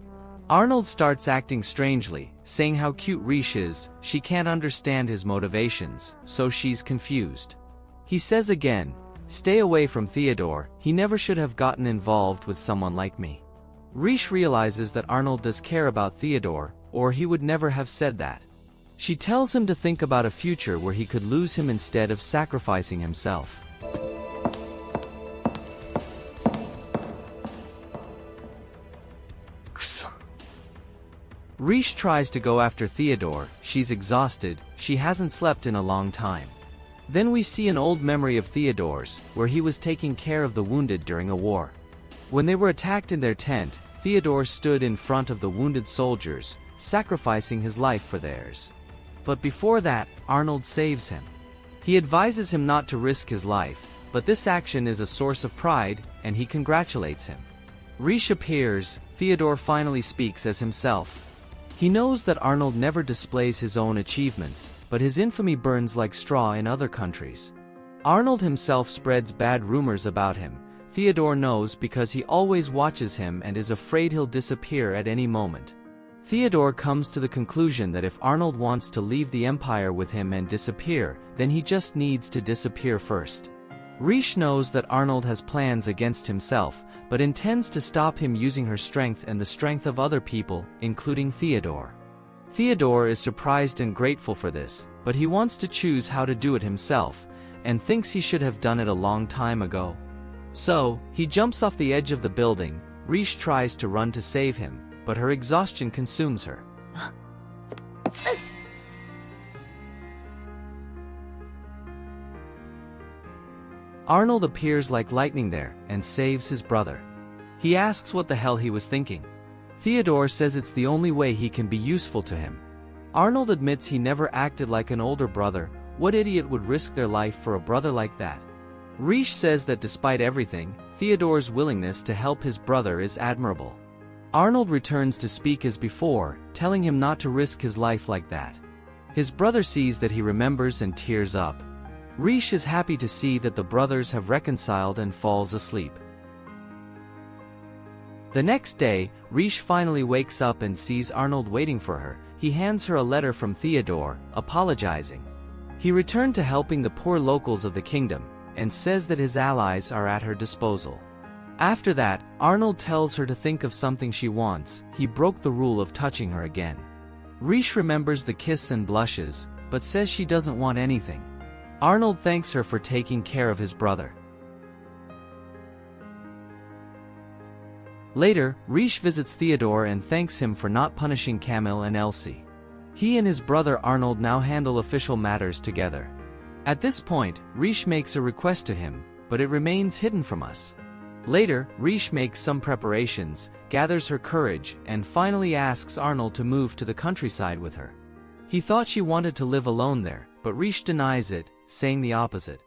Arnold starts acting strangely, saying how cute Riche is. She can't understand his motivations, so she's confused. He says again, "Stay away from Theodore, he never should have gotten involved with someone like me." Riche realizes that Arnold does care about Theodore, or he would never have said that. She tells him to think about a future where he could lose him instead of sacrificing himself. Riche tries to go after Theodore. She's exhausted, she hasn't slept in a long time. Then we see an old memory of Theodore's, where he was taking care of the wounded during a war. When they were attacked in their tent, Theodore stood in front of the wounded soldiers, sacrificing his life for theirs. But before that, Arnold saves him. He advises him not to risk his life, but this action is a source of pride, and he congratulates him. Riche appears. Theodore finally speaks as himself. He knows that Arnold never displays his own achievements, but his infamy burns like straw in other countries. Arnold himself spreads bad rumors about him. Theodore knows because he always watches him and is afraid he'll disappear at any moment. Theodore comes to the conclusion that if Arnold wants to leave the Empire with him and disappear, then he just needs to disappear first. Riche knows that Arnold has plans against himself, but intends to stop him using her strength and the strength of other people, including Theodore. Theodore is surprised and grateful for this, but he wants to choose how to do it himself, and thinks he should have done it a long time ago. So, he jumps off the edge of the building. Riche tries to run to save him, but her exhaustion consumes her. Arnold appears like lightning there, and saves his brother. He asks what the hell he was thinking. Theodore says it's the only way he can be useful to him. Arnold admits he never acted like an older brother. What idiot would risk their life for a brother like that? Riche says that despite everything, Theodore's willingness to help his brother is admirable. Arnold returns to speak as before, telling him not to risk his life like that. His brother sees that he remembers and tears up. Riche is happy to see that the brothers have reconciled and falls asleep. The next day, Riche finally wakes up and sees Arnold waiting for her. He hands her a letter from Theodore, apologizing. He returned to helping the poor locals of the kingdom, and says that his allies are at her disposal. After that, Arnold tells her to think of something she wants. He broke the rule of touching her again. Riche remembers the kiss and blushes, but says she doesn't want anything. Arnold thanks her for taking care of his brother. Later, Riche visits Theodore and thanks him for not punishing Camille and Elsie. He and his brother Arnold now handle official matters together. At this point, Riche makes a request to him, but it remains hidden from us. Later, Riche makes some preparations, gathers her courage, and finally asks Arnold to move to the countryside with her. He thought she wanted to live alone there, but Riche denies it, saying the opposite.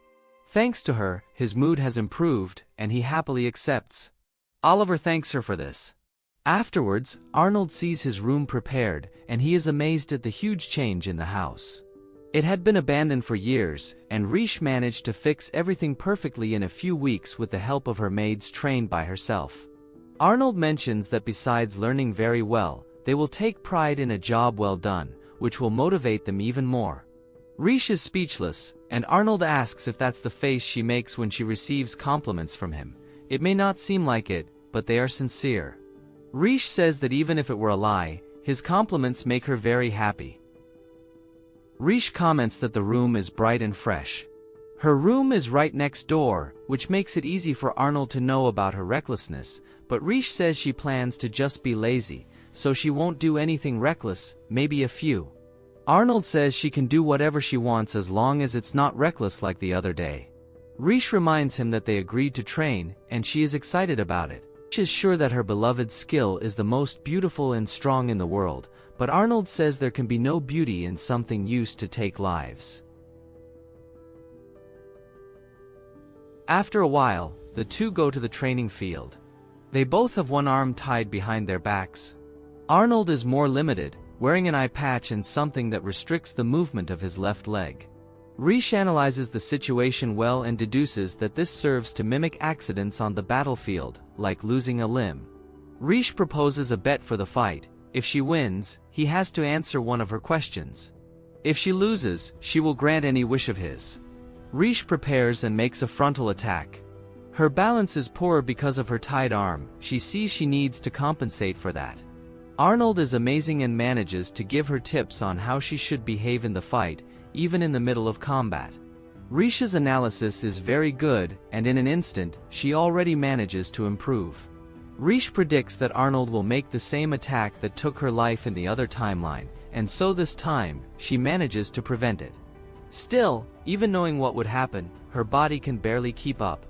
Thanks to her, his mood has improved, and he happily accepts. Oliver thanks her for this. Afterwards, Arnold sees his room prepared, and he is amazed at the huge change in the house. It had been abandoned for years, and Riche managed to fix everything perfectly in a few weeks with the help of her maids trained by herself. Arnold mentions that besides learning very well, they will take pride in a job well done, which will motivate them even more. Riche is speechless, and Arnold asks if that's the face she makes when she receives compliments from him. It may not seem like it, but they are sincere. Riche says that even if it were a lie, his compliments make her very happy. Riche comments that the room is bright and fresh. Her room is right next door, which makes it easy for Arnold to know about her recklessness, but Riche says she plans to just be lazy, so she won't do anything reckless, maybe a few. Arnold says she can do whatever she wants as long as it's not reckless like the other day. Riche reminds him that they agreed to train, and she is excited about it. Riche is sure that her beloved's skill is the most beautiful and strong in the world, but Arnold says there can be no beauty in something used to take lives. After a while, the two go to the training field. They both have one arm tied behind their backs. Arnold is more limited, wearing an eye patch and something that restricts the movement of his left leg. Riche analyzes the situation well and deduces that this serves to mimic accidents on the battlefield, like losing a limb. Riche proposes a bet for the fight. If she wins, he has to answer one of her questions. If she loses, she will grant any wish of his. Riche prepares and makes a frontal attack. Her balance is poor because of her tied arm. She sees she needs to compensate for that. Arnold is amazing and manages to give her tips on how she should behave in the fight, even in the middle of combat. Riche's analysis is very good, and in an instant, she already manages to improve. Riche predicts that Arnold will make the same attack that took her life in the other timeline, and so this time, she manages to prevent it. Still, even knowing what would happen, her body can barely keep up.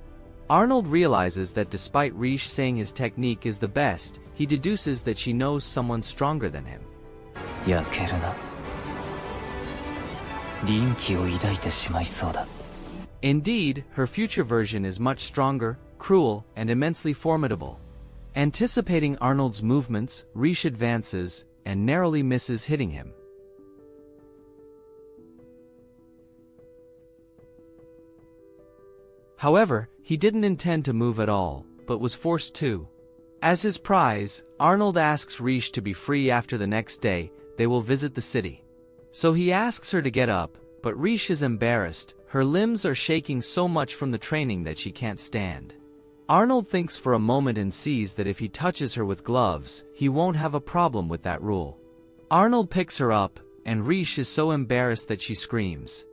Arnold realizes that despite Riche saying his technique is the best, he deduces that she knows someone stronger than him. Indeed, her future version is much stronger, cruel, and immensely formidable. Anticipating Arnold's movements, Riche advances, and narrowly misses hitting him. However, he didn't intend to move at all, but was forced to. As his prize, Arnold asks Riche to be free after the next day. They will visit the city. So he asks her to get up, but Riche is embarrassed. Her limbs are shaking so much from the training that she can't stand. Arnold thinks for a moment and sees that if he touches her with gloves, he won't have a problem with that rule. Arnold picks her up, and Riche is so embarrassed that she screams.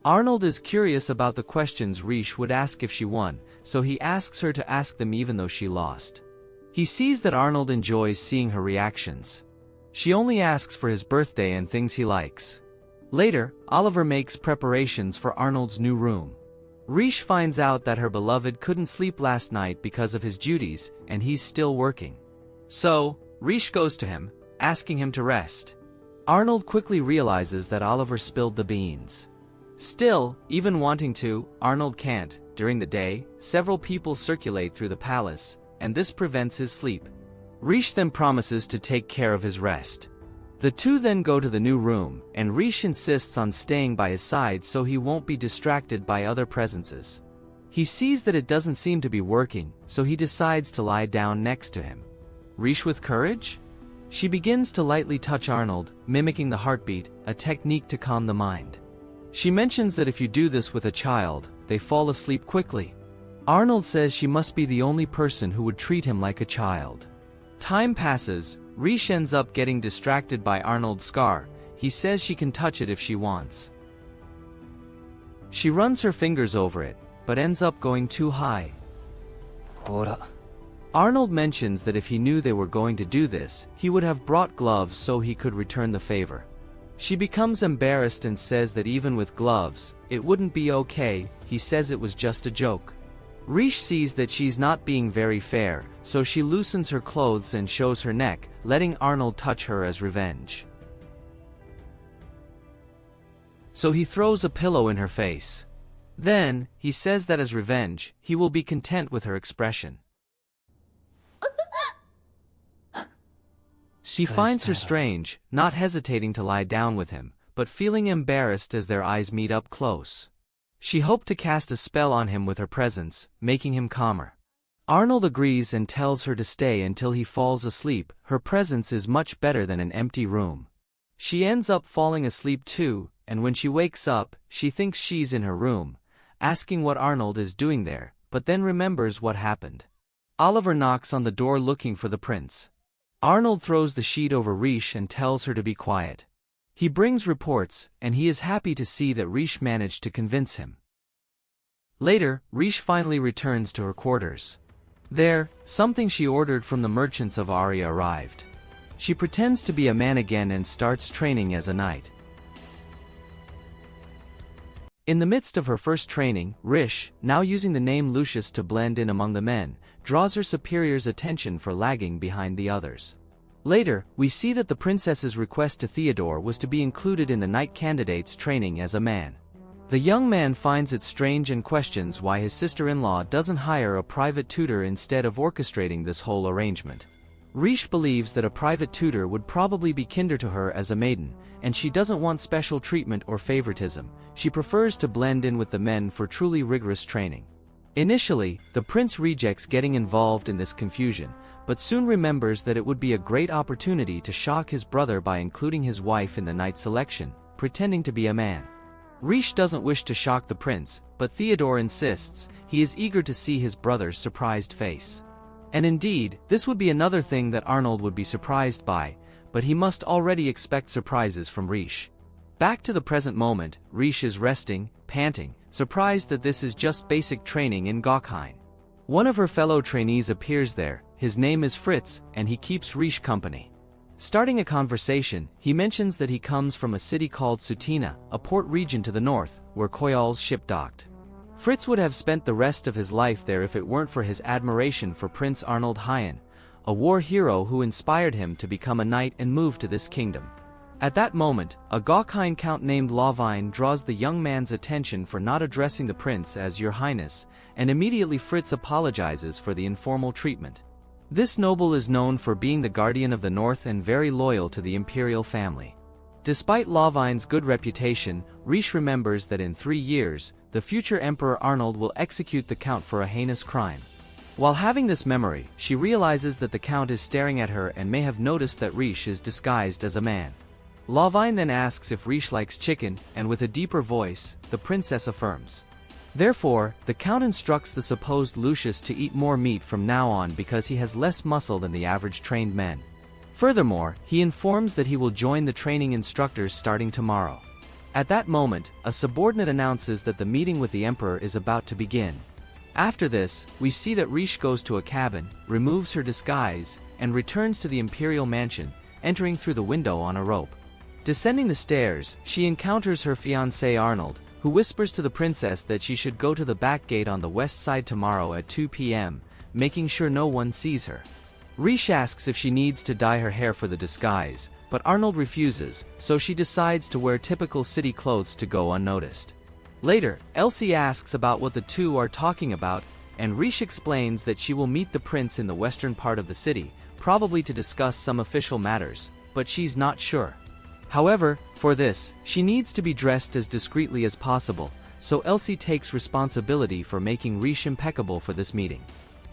Arnold is curious about the questions Riche would ask if she won, so he asks her to ask them even though she lost. He sees that Arnold enjoys seeing her reactions. She only asks for his birthday and things he likes. Later, Oliver makes preparations for Arnold's new room. Riche finds out that her beloved couldn't sleep last night because of his duties, and he's still working. So, Riche goes to him, asking him to rest. Arnold quickly realizes that Oliver spilled the beans. Still, even wanting to, Arnold can't. During the day, several people circulate through the palace, and this prevents his sleep. Riche then promises to take care of his rest. The two then go to the new room, and Riche insists on staying by his side so he won't be distracted by other presences. He sees that it doesn't seem to be working, so he decides to lie down next to him. Riche with courage? She begins to lightly touch Arnold, mimicking the heartbeat, a technique to calm the mind. She mentions that if you do this with a child, they fall asleep quickly. Arnold says she must be the only person who would treat him like a child. Time passes. Riche ends up getting distracted by Arnold's scar. He says she can touch it if she wants. She runs her fingers over it, but ends up going too high. Arnold mentions that if he knew they were going to do this, he would have brought gloves so he could return the favor. She becomes embarrassed and says that even with gloves, it wouldn't be okay. He says it was just a joke. Riche sees that she's not being very fair, so she loosens her clothes and shows her neck, letting Arnold touch her as revenge. So he throws a pillow in her face. Then, he says that as revenge, he will be content with her expression. She finds her strange, not hesitating to lie down with him, but feeling embarrassed as their eyes meet up close. She hoped to cast a spell on him with her presence, making him calmer. Arnold agrees and tells her to stay until he falls asleep. Her presence is much better than an empty room. She ends up falling asleep too, and when she wakes up, she thinks she's in her room, asking what Arnold is doing there, but then remembers what happened. Oliver knocks on the door looking for the prince. Arnold throws the sheet over Riche and tells her to be quiet. He brings reports, and he is happy to see that Riche managed to convince him. Later, Riche finally returns to her quarters. There, something she ordered from the merchants of Aria arrived. She pretends to be a man again and starts training as a knight. In the midst of her first training, Riche, now using the name Lucius to blend in among the men, draws her superior's attention for lagging behind the others. Later, we see that the princess's request to Theodore was to be included in the knight candidate's training as a man. The young man finds it strange and questions why his sister-in-law doesn't hire a private tutor instead of orchestrating this whole arrangement. Riche believes that a private tutor would probably be kinder to her as a maiden, and she doesn't want special treatment or favoritism. She prefers to blend in with the men for truly rigorous training. Initially, the prince rejects getting involved in this confusion, but soon remembers that it would be a great opportunity to shock his brother by including his wife in the knight selection, pretending to be a man. Riche doesn't wish to shock the prince, but Theodore insists. He is eager to see his brother's surprised face. And indeed, this would be another thing that Arnold would be surprised by, but he must already expect surprises from Riche. Back to the present moment, Riche is resting, panting, surprised that this is just basic training in Gokhain. One of her fellow trainees appears there. His name is Fritz, and he keeps Riche company. Starting a conversation, he mentions that he comes from a city called Sutina, a port region to the north, where Koyal's ship docked. Fritz would have spent the rest of his life there if it weren't for his admiration for Prince Arnold Hyen, a war hero who inspired him to become a knight and move to this kingdom. At that moment, a Gokhain count named Lavine draws the young man's attention for not addressing the prince as Your Highness, and immediately Fritz apologizes for the informal treatment. This noble is known for being the guardian of the north and very loyal to the imperial family. Despite Lavine's good reputation, Riche remembers that in 3 years, the future Emperor Arnold will execute the count for a heinous crime. While having this memory, she realizes that the count is staring at her and may have noticed that Riche is disguised as a man. Lavine then asks if Riche likes chicken, and with a deeper voice, the princess affirms. Therefore, the count instructs the supposed Lucius to eat more meat from now on because he has less muscle than the average trained men. Furthermore, he informs that he will join the training instructors starting tomorrow. At that moment, a subordinate announces that the meeting with the emperor is about to begin. After this, we see that Riche goes to a cabin, removes her disguise, and returns to the imperial mansion, entering through the window on a rope. Descending the stairs, she encounters her fiancé Arnold, who whispers to the princess that she should go to the back gate on the west side tomorrow at 2 p.m., making sure no one sees her. Riche asks if she needs to dye her hair for the disguise, but Arnold refuses, so she decides to wear typical city clothes to go unnoticed. Later, Elsie asks about what the two are talking about, and Riche explains that she will meet the prince in the western part of the city, probably to discuss some official matters, but she's not sure. However, for this, she needs to be dressed as discreetly as possible, so Elsie takes responsibility for making Riche impeccable for this meeting.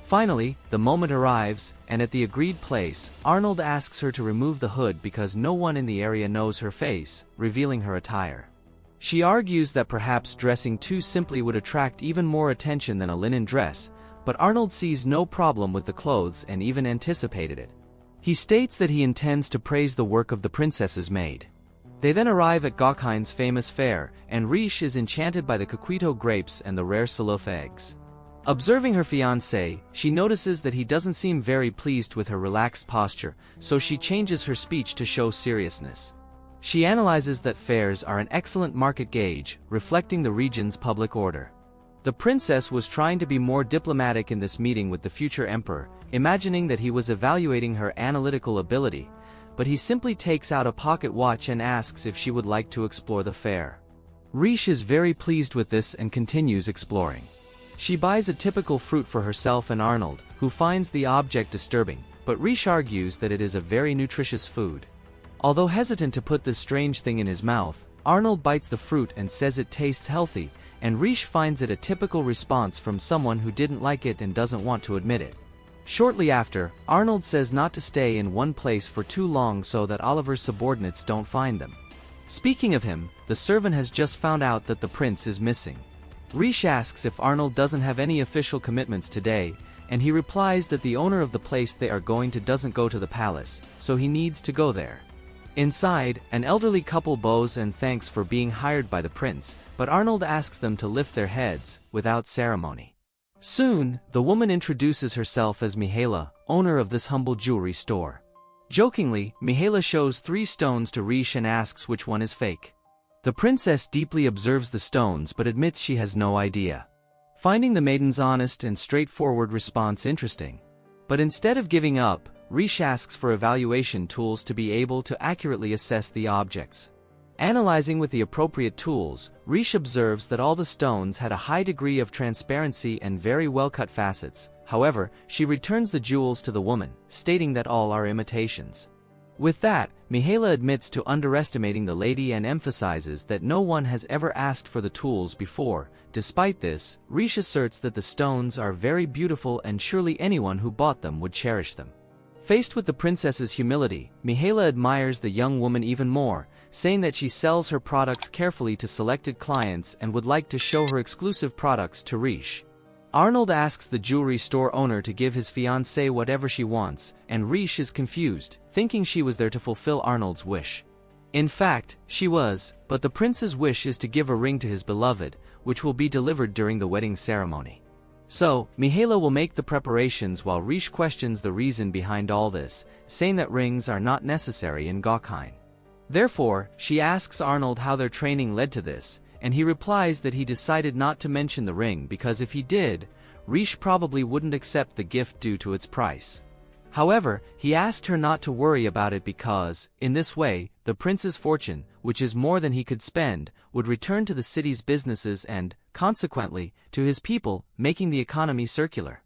Finally, the moment arrives, and at the agreed place, Arnold asks her to remove the hood because no one in the area knows her face, revealing her attire. She argues that perhaps dressing too simply would attract even more attention than a linen dress, but Arnold sees no problem with the clothes and even anticipated it. He states that he intends to praise the work of the princess's maid. They then arrive at Gokhain's famous fair, and Riche is enchanted by the coquito grapes and the rare saluf eggs. Observing her fiancé, she notices that he doesn't seem very pleased with her relaxed posture, so she changes her speech to show seriousness. She analyzes that fairs are an excellent market gauge, reflecting the region's public order. The princess was trying to be more diplomatic in this meeting with the future emperor, imagining that he was evaluating her analytical ability, but he simply takes out a pocket watch and asks if she would like to explore the fair. Riche is very pleased with this and continues exploring. She buys a typical fruit for herself and Arnold, who finds the object disturbing, but Riche argues that it is a very nutritious food. Although hesitant to put this strange thing in his mouth, Arnold bites the fruit and says it tastes healthy, and Riche finds it a typical response from someone who didn't like it and doesn't want to admit it. Shortly after, Arnold says not to stay in one place for too long so that Oliver's subordinates don't find them. Speaking of him, the servant has just found out that the prince is missing. Riche asks if Arnold doesn't have any official commitments today, and he replies that the owner of the place they are going to doesn't go to the palace, so he needs to go there. Inside, an elderly couple bows and thanks for being hired by the prince, but Arnold asks them to lift their heads, without ceremony. Soon, the woman introduces herself as Mihaela, owner of this humble jewelry store. Jokingly, Mihaela shows 3 stones to Riche and asks which one is fake. The princess deeply observes the stones but admits she has no idea, finding the maiden's honest and straightforward response interesting. But instead of giving up, Riche asks for evaluation tools to be able to accurately assess the objects. Analyzing with the appropriate tools, Riche observes that all the stones had a high degree of transparency and very well-cut facets. However, she returns the jewels to the woman, stating that all are imitations. With that, Mihaela admits to underestimating the lady and emphasizes that no one has ever asked for the tools before. Despite this, Riche asserts that the stones are very beautiful and surely anyone who bought them would cherish them. Faced with the princess's humility, Mihaela admires the young woman even more, saying that she sells her products carefully to selected clients and would like to show her exclusive products to Riche. Arnold asks the jewelry store owner to give his fiancée whatever she wants, and Riche is confused, thinking she was there to fulfill Arnold's wish. In fact, she was, but the prince's wish is to give a ring to his beloved, which will be delivered during the wedding ceremony. So, Mihaela will make the preparations while Riche questions the reason behind all this, saying that rings are not necessary in Gokhan. Therefore, she asks Arnold how their training led to this, and he replies that he decided not to mention the ring because if he did, Riche probably wouldn't accept the gift due to its price. However, he asked her not to worry about it because, in this way, the prince's fortune, which is more than he could spend, would return to the city's businesses and, consequently, to his people, making the economy circular.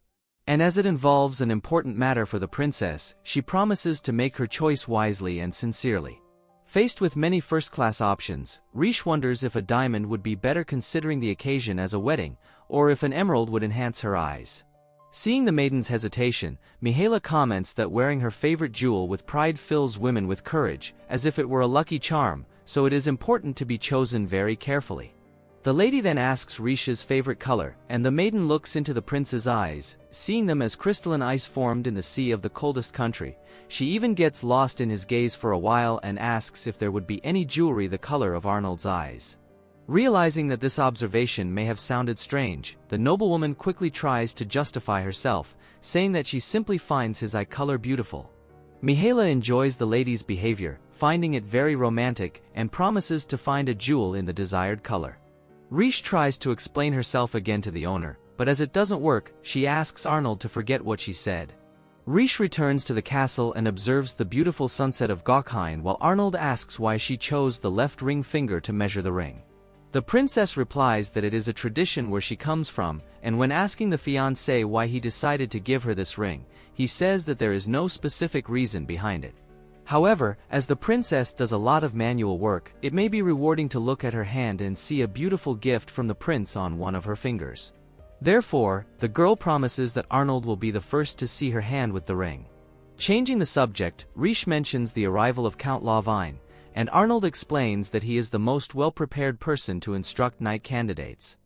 And as it involves an important matter for the princess, she promises to make her choice wisely and sincerely. Faced with many first-class options, Riche wonders if a diamond would be better considering the occasion as a wedding, or if an emerald would enhance her eyes. Seeing the maiden's hesitation, Mihaela comments that wearing her favorite jewel with pride fills women with courage, as if it were a lucky charm, so it is important to be chosen very carefully. The lady then asks Riche's favorite color, and the maiden looks into the prince's eyes, seeing them as crystalline ice formed in the sea of the coldest country. She even gets lost in his gaze for a while and asks if there would be any jewelry the color of Arnold's eyes. Realizing that this observation may have sounded strange, the noblewoman quickly tries to justify herself, saying that she simply finds his eye color beautiful. Mihaela enjoys the lady's behavior, finding it very romantic, and promises to find a jewel in the desired color. Riche tries to explain herself again to the owner, but as it doesn't work, she asks Arnold to forget what she said. Riche returns to the castle and observes the beautiful sunset of Gokhan while Arnold asks why she chose the left ring finger to measure the ring. The princess replies that it is a tradition where she comes from, and when asking the fiancé why he decided to give her this ring, he says that there is no specific reason behind it. However, as the princess does a lot of manual work, it may be rewarding to look at her hand and see a beautiful gift from the prince on one of her fingers. Therefore, the girl promises that Arnold will be the first to see her hand with the ring. Changing the subject, Riche mentions the arrival of Count Lavine, and Arnold explains that he is the most well-prepared person to instruct knight candidates.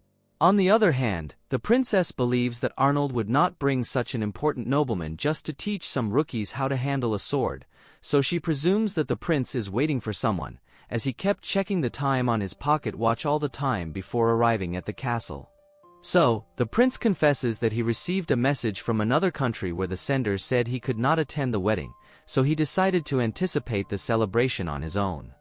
On the other hand, the princess believes that Arnold would not bring such an important nobleman just to teach some rookies how to handle a sword, so she presumes that the prince is waiting for someone, as he kept checking the time on his pocket watch all the time before arriving at the castle. So, the prince confesses that he received a message from another country where the sender said he could not attend the wedding, so he decided to anticipate the celebration on his own.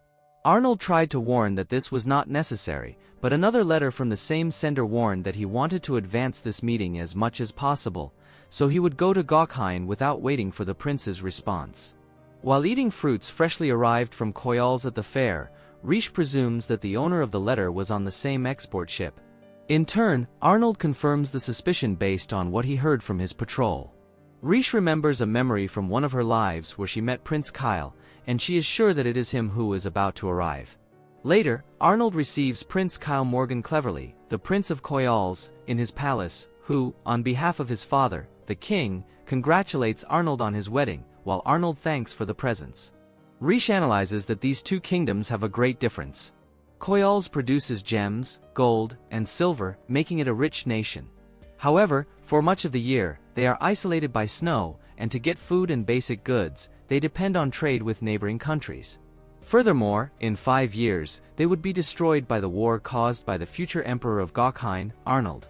Arnold tried to warn that this was not necessary, but another letter from the same sender warned that he wanted to advance this meeting as much as possible, so he would go to Gokhain without waiting for the prince's response. While eating fruits freshly arrived from Koyals at the fair, Riche presumes that the owner of the letter was on the same export ship. In turn, Arnold confirms the suspicion based on what he heard from his patrol. Riche remembers a memory from one of her lives where she met Prince Kyle, and she is sure that it is him who is about to arrive. Later, Arnold receives Prince Kyle Morgan Cleverly, the Prince of Koyals, in his palace, who, on behalf of his father, the king, congratulates Arnold on his wedding, while Arnold thanks for the presents. Riche analyzes that these two kingdoms have a great difference. Koyals produces gems, gold, and silver, making it a rich nation. However, for much of the year, they are isolated by snow, and to get food and basic goods, they depend on trade with neighboring countries. Furthermore, in 5 years, they would be destroyed by the war caused by the future emperor of Gokhain, Arnold.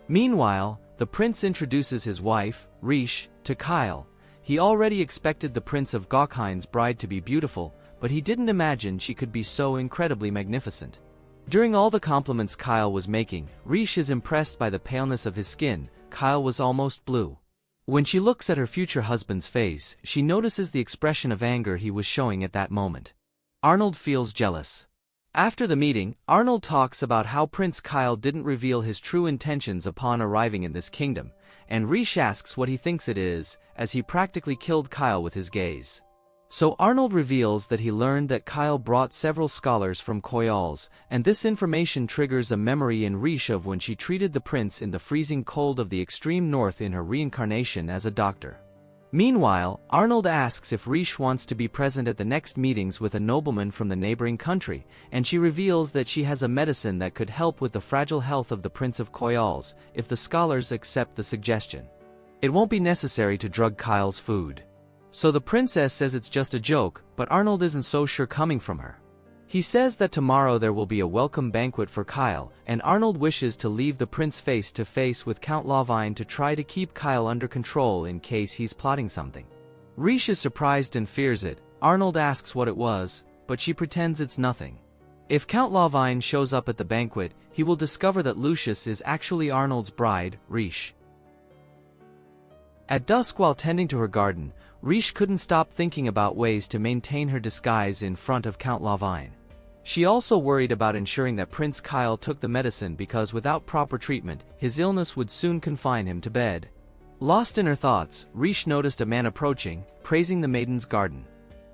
Meanwhile, the prince introduces his wife, Riche, to Kyle. He already expected the prince of Gokhain's bride to be beautiful, but he didn't imagine she could be so incredibly magnificent. During all the compliments Kyle was making, Riche is impressed by the paleness of his skin. Kyle was almost blue. When she looks at her future husband's face, she notices the expression of anger he was showing at that moment. Arnold feels jealous. After the meeting, Arnold talks about how Prince Kyle didn't reveal his true intentions upon arriving in this kingdom, and Riche asks what he thinks it is, as he practically killed Kyle with his gaze. So Arnold reveals that he learned that Kyle brought several scholars from Koyals, and this information triggers a memory in Riche of when she treated the prince in the freezing cold of the extreme north in her reincarnation as a doctor. Meanwhile, Arnold asks if Riche wants to be present at the next meetings with a nobleman from the neighboring country, and she reveals that she has a medicine that could help with the fragile health of the Prince of Koyals, if the scholars accept the suggestion. It won't be necessary to drug Kyle's food. So the princess says it's just a joke, but Arnold isn't so sure coming from her. He says that tomorrow there will be a welcome banquet for Kyle, and Arnold wishes to leave the prince face to face with Count Lawvine to try to keep Kyle under control in case he's plotting something. Riche is surprised and fears it. Arnold asks what it was, but she pretends it's nothing. If Count Lawvine shows up at the banquet, he will discover that Lucius is actually Arnold's bride, Riche. At dusk while tending to her garden, Riche couldn't stop thinking about ways to maintain her disguise in front of Count Lawvine. She also worried about ensuring that Prince Kyle took the medicine because without proper treatment, his illness would soon confine him to bed. Lost in her thoughts, Riche noticed a man approaching, praising the maiden's garden.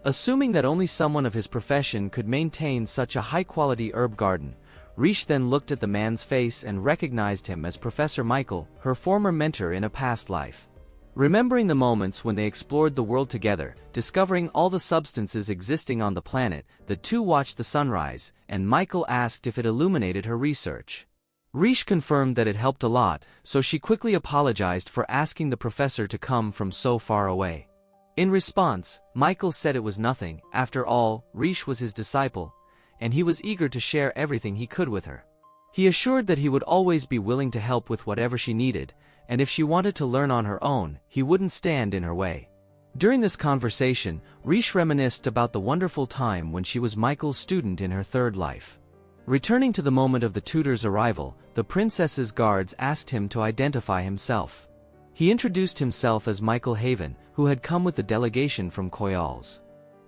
Assuming that only someone of his profession could maintain such a high-quality herb garden, Riche then looked at the man's face and recognized him as Professor Michael, her former mentor in a past life. Remembering the moments when they explored the world together, discovering all the substances existing on the planet, the two watched the sunrise, and Michael asked if it illuminated her research. Riche confirmed that it helped a lot, so she quickly apologized for asking the professor to come from so far away. In response, Michael said it was nothing. After all, Riche was his disciple, and he was eager to share everything he could with her. He assured that he would always be willing to help with whatever she needed, and if she wanted to learn on her own, he wouldn't stand in her way. During this conversation, Riche reminisced about the wonderful time when she was Michael's student in her third life. Returning to the moment of the tutor's arrival, the princess's guards asked him to identify himself. He introduced himself as Michael Haven, who had come with the delegation from Koyals.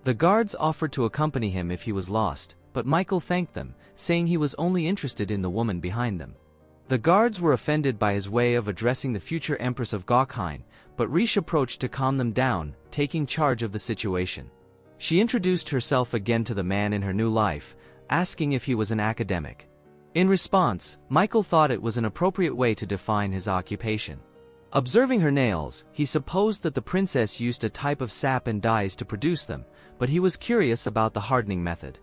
The guards offered to accompany him if he was lost, but Michael thanked them, saying he was only interested in the woman behind them. The guards were offended by his way of addressing the future Empress of Gokhain, but Riche approached to calm them down, taking charge of the situation. She introduced herself again to the man in her new life, asking if he was an academic. In response, Michael thought it was an appropriate way to define his occupation. Observing her nails, he supposed that the princess used a type of sap and dyes to produce them, but he was curious about the hardening method.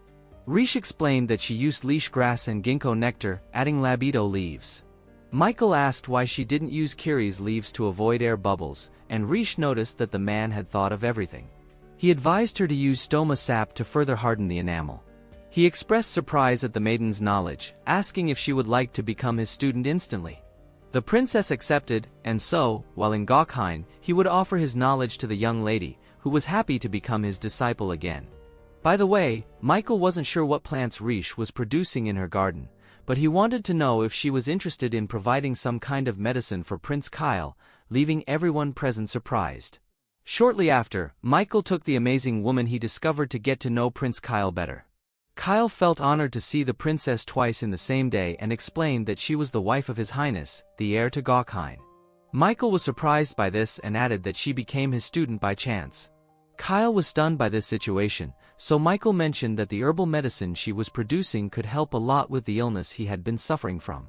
Riche explained that she used leash grass and ginkgo nectar, adding labido leaves. Michael asked why she didn't use Kiri's leaves to avoid air bubbles, and Riche noticed that the man had thought of everything. He advised her to use stoma sap to further harden the enamel. He expressed surprise at the maiden's knowledge, asking if she would like to become his student instantly. The princess accepted, and so, while in Gokhain, he would offer his knowledge to the young lady, who was happy to become his disciple again. By the way, Michael wasn't sure what plants Riche was producing in her garden, but he wanted to know if she was interested in providing some kind of medicine for Prince Kyle, leaving everyone present surprised. Shortly after, Michael took the amazing woman he discovered to get to know Prince Kyle better. Kyle felt honored to see the princess twice in the same day and explained that she was the wife of His Highness, the heir to Gokhain. Michael was surprised by this and added that she became his student by chance. Kyle was stunned by this situation, so Michael mentioned that the herbal medicine she was producing could help a lot with the illness he had been suffering from.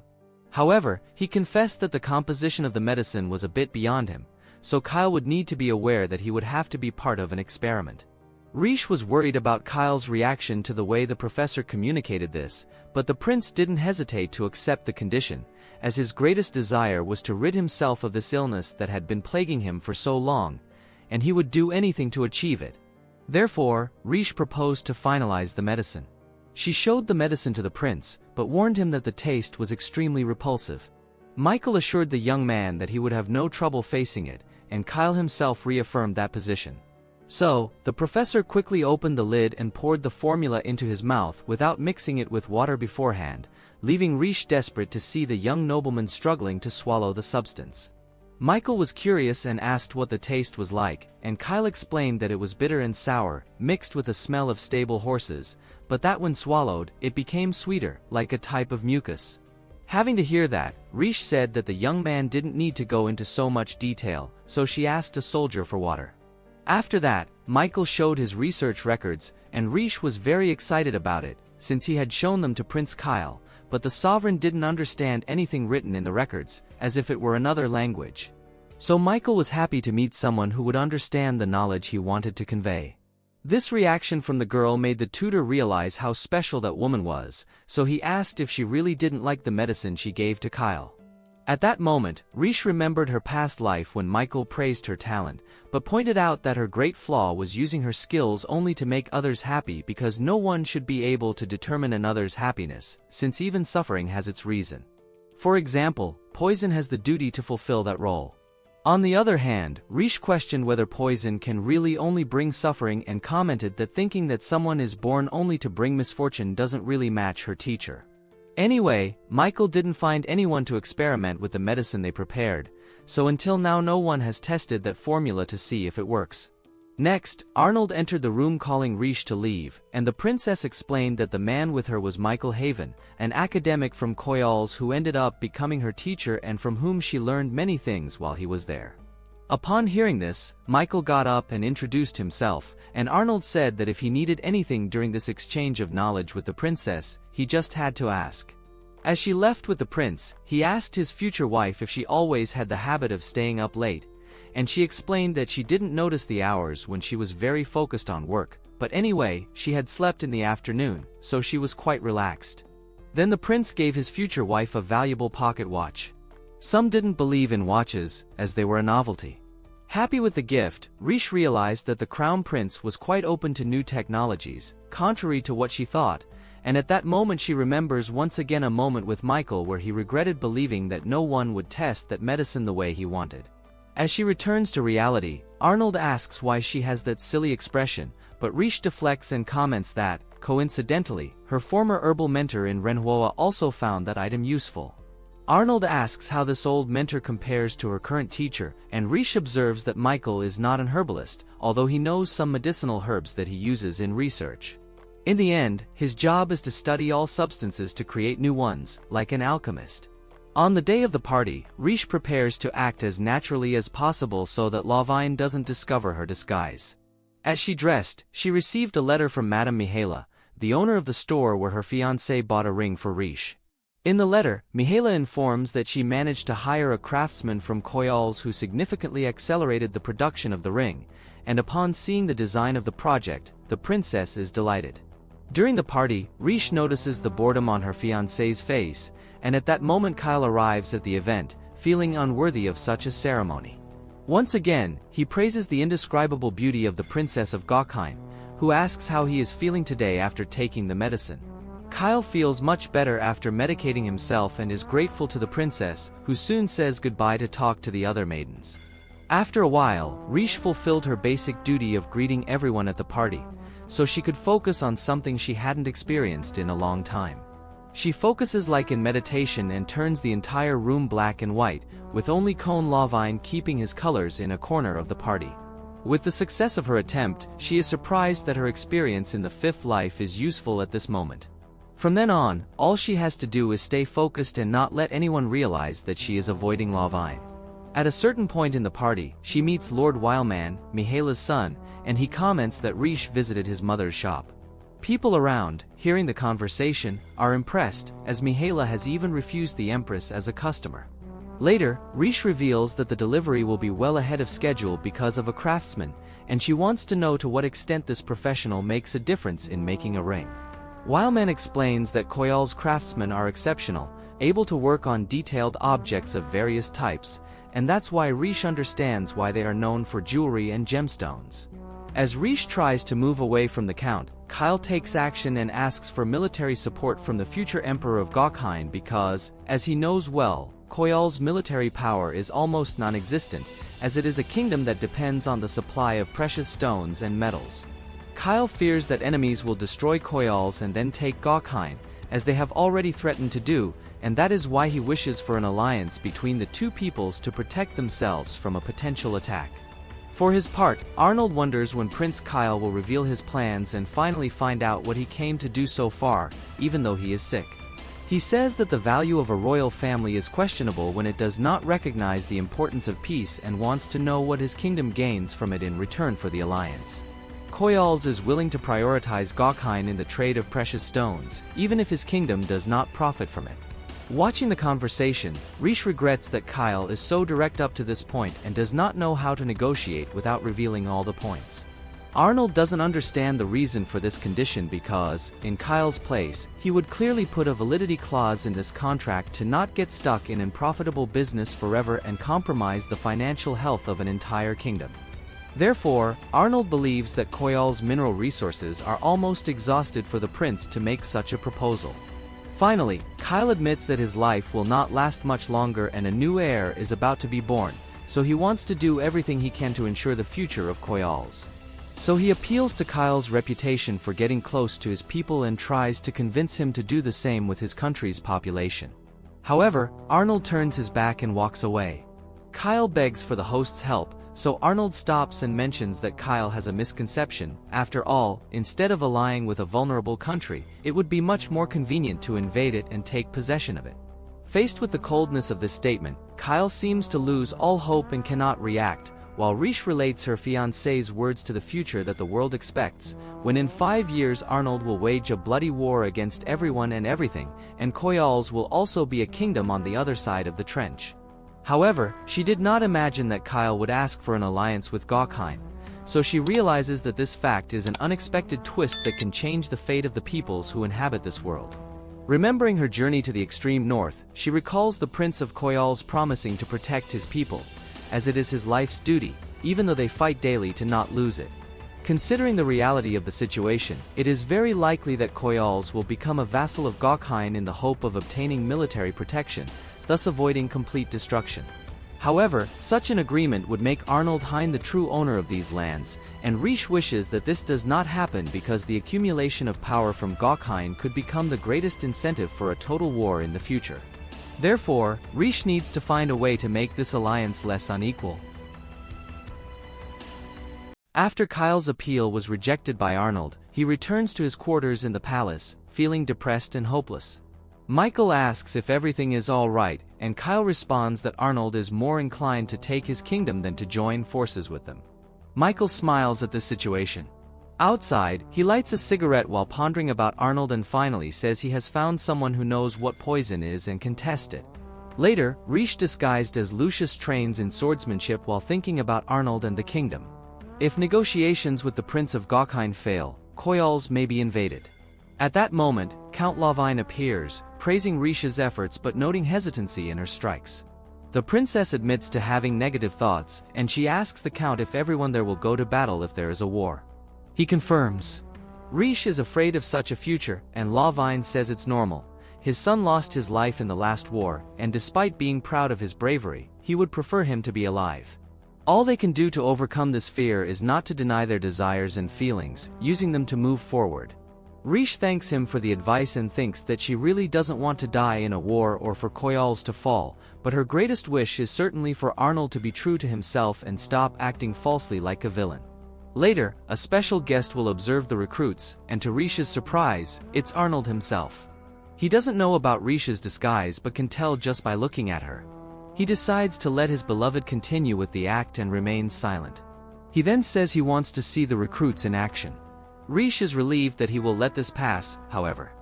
However, he confessed that the composition of the medicine was a bit beyond him, so Kyle would need to be aware that he would have to be part of an experiment. Riche was worried about Kyle's reaction to the way the professor communicated this, but the prince didn't hesitate to accept the condition, as his greatest desire was to rid himself of this illness that had been plaguing him for so long, and he would do anything to achieve it. Therefore, Riche proposed to finalize the medicine. She showed the medicine to the prince, but warned him that the taste was extremely repulsive. Michael assured the young man that he would have no trouble facing it, and Kyle himself reaffirmed that position. So, the professor quickly opened the lid and poured the formula into his mouth without mixing it with water beforehand, leaving Riche desperate to see the young nobleman struggling to swallow the substance. Michael was curious and asked what the taste was like, and Kyle explained that it was bitter and sour, mixed with the smell of stable horses, but that when swallowed, it became sweeter, like a type of mucus. Having to hear that, Riche said that the young man didn't need to go into so much detail, so she asked a soldier for water. After that, Michael showed his research records, and Riche was very excited about it, since he had shown them to Prince Kyle, but the sovereign didn't understand anything written in the records, as if it were another language. So Michael was happy to meet someone who would understand the knowledge he wanted to convey. This reaction from the girl made the tutor realize how special that woman was, so he asked if she really didn't like the medicine she gave to Kyle. At that moment, Riche remembered her past life when Michael praised her talent, but pointed out that her great flaw was using her skills only to make others happy because no one should be able to determine another's happiness, since even suffering has its reason. For example, poison has the duty to fulfill that role. On the other hand, Riche questioned whether poison can really only bring suffering and commented that thinking that someone is born only to bring misfortune doesn't really match her teacher. Anyway, Michael didn't find anyone to experiment with the medicine they prepared, so until now no one has tested that formula to see if it works. Next, Arnold entered the room calling Riche to leave, and the princess explained that the man with her was Michael Haven, an academic from Koyals who ended up becoming her teacher and from whom she learned many things while he was there. Upon hearing this, Michael got up and introduced himself, and Arnold said that if he needed anything during this exchange of knowledge with the princess, he just had to ask. As she left with the prince, he asked his future wife if she always had the habit of staying up late, and she explained that she didn't notice the hours when she was very focused on work, but anyway, she had slept in the afternoon, so she was quite relaxed. Then the prince gave his future wife a valuable pocket watch. Some didn't believe in watches, as they were a novelty. Happy with the gift, Riche realized that the crown prince was quite open to new technologies, contrary to what she thought, and at that moment she remembers once again a moment with Michael where he regretted believing that no one would test that medicine the way he wanted. As she returns to reality, Arnold asks why she has that silly expression, but Riche deflects and comments that, coincidentally, her former herbal mentor in Renhua also found that item useful. Arnold asks how this old mentor compares to her current teacher, and Riche observes that Michael is not an herbalist, although he knows some medicinal herbs that he uses in research. In the end, his job is to study all substances to create new ones, like an alchemist. On the day of the party, Riche prepares to act as naturally as possible so that Lavine doesn't discover her disguise. As she dressed, she received a letter from Madame Mihaela, the owner of the store where her fiancé bought a ring for Riche. In the letter, Mihaela informs that she managed to hire a craftsman from Koyals who significantly accelerated the production of the ring, and upon seeing the design of the project, the princess is delighted. During the party, Riche notices the boredom on her fiancé's face, and at that moment Kyle arrives at the event, feeling unworthy of such a ceremony. Once again, he praises the indescribable beauty of the Princess of Gokhain, who asks how he is feeling today after taking the medicine. Kyle feels much better after medicating himself and is grateful to the princess, who soon says goodbye to talk to the other maidens. After a while, Riche fulfilled her basic duty of greeting everyone at the party, so she could focus on something she hadn't experienced in a long time. She focuses like in meditation and turns the entire room black and white, with only Cone Lawvine keeping his colors in a corner of the party. With the success of her attempt, she is surprised that her experience in the fifth life is useful at this moment. From then on, all she has to do is stay focused and not let anyone realize that she is avoiding Lawvine. At a certain point in the party, she meets Lord Wileman, Mihaela's son, and he comments that Rish visited his mother's shop. People around, hearing the conversation, are impressed, as Mihaela has even refused the Empress as a customer. Later, Rish reveals that the delivery will be well ahead of schedule because of a craftsman, and she wants to know to what extent this professional makes a difference in making a ring. Wileman explains that Koyal's craftsmen are exceptional, able to work on detailed objects of various types, and that's why Rish understands why they are known for jewelry and gemstones. As Rish tries to move away from the Count, Kyle takes action and asks for military support from the future Emperor of Gokhain because, as he knows well, Koyal's military power is almost non-existent, as it is a kingdom that depends on the supply of precious stones and metals. Kyle fears that enemies will destroy Koyal's and then take Gokhain, as they have already threatened to do, and that is why he wishes for an alliance between the two peoples to protect themselves from a potential attack. For his part, Arnold wonders when Prince Kyle will reveal his plans and finally find out what he came to do so far, even though he is sick. He says that the value of a royal family is questionable when it does not recognize the importance of peace and wants to know what his kingdom gains from it in return for the alliance. Koyal's is willing to prioritize Gokhain in the trade of precious stones, even if his kingdom does not profit from it. Watching the conversation, Rish regrets that Kyle is so direct up to this point and does not know how to negotiate without revealing all the points. Arnold doesn't understand the reason for this condition because, in Kyle's place, he would clearly put a validity clause in this contract to not get stuck in unprofitable business forever and compromise the financial health of an entire kingdom. Therefore, Arnold believes that Koyal's mineral resources are almost exhausted for the prince to make such a proposal. Finally, Kyle admits that his life will not last much longer and a new heir is about to be born, so he wants to do everything he can to ensure the future of Koyal's. So he appeals to Kyle's reputation for getting close to his people and tries to convince him to do the same with his country's population. However, Arnold turns his back and walks away. Kyle begs for the host's help, so Arnold stops and mentions that Kyle has a misconception. After all, instead of allying with a vulnerable country, it would be much more convenient to invade it and take possession of it. Faced with the coldness of this statement, Kyle seems to lose all hope and cannot react, while Rish relates her fiancé's words to the future that the world expects, when in 5 years Arnold will wage a bloody war against everyone and everything, and Koyal's will also be a kingdom on the other side of the trench. However, she did not imagine that Kyle would ask for an alliance with Gokhain, so she realizes that this fact is an unexpected twist that can change the fate of the peoples who inhabit this world. Remembering her journey to the extreme north, she recalls the Prince of Koyal's promising to protect his people, as it is his life's duty, even though they fight daily to not lose it. Considering the reality of the situation, it is very likely that Koyal's will become a vassal of Gokhain in the hope of obtaining military protection, thus avoiding complete destruction. However, such an agreement would make Arnold Hine the true owner of these lands, and Rish wishes that this does not happen because the accumulation of power from Gokhain could become the greatest incentive for a total war in the future. Therefore, Rish needs to find a way to make this alliance less unequal. After Kyle's appeal was rejected by Arnold, he returns to his quarters in the palace, feeling depressed and hopeless. Michael asks if everything is all right, and Kyle responds that Arnold is more inclined to take his kingdom than to join forces with them. Michael smiles at this situation. Outside, he lights a cigarette while pondering about Arnold and finally says he has found someone who knows what poison is and can test it. Later, Rish disguised as Lucius trains in swordsmanship while thinking about Arnold and the kingdom. If negotiations with the Prince of Gokhain fail, Koyal's may be invaded. At that moment, Count Lawvine appears, praising Rish's efforts but noting hesitancy in her strikes. The princess admits to having negative thoughts, and she asks the Count if everyone there will go to battle if there is a war. He confirms. Rish is afraid of such a future, and Lawvine says it's normal. His son lost his life in the last war, and despite being proud of his bravery, he would prefer him to be alive. All they can do to overcome this fear is not to deny their desires and feelings, using them to move forward. Riche thanks him for the advice and thinks that she really doesn't want to die in a war or for Koyals to fall, but her greatest wish is certainly for Arnold to be true to himself and stop acting falsely like a villain. Later, a special guest will observe the recruits, and to Riche's surprise, it's Arnold himself. He doesn't know about Riche's disguise but can tell just by looking at her. He decides to let his beloved continue with the act and remains silent. He then says he wants to see the recruits in action. Riche is relieved that he will let this pass, however.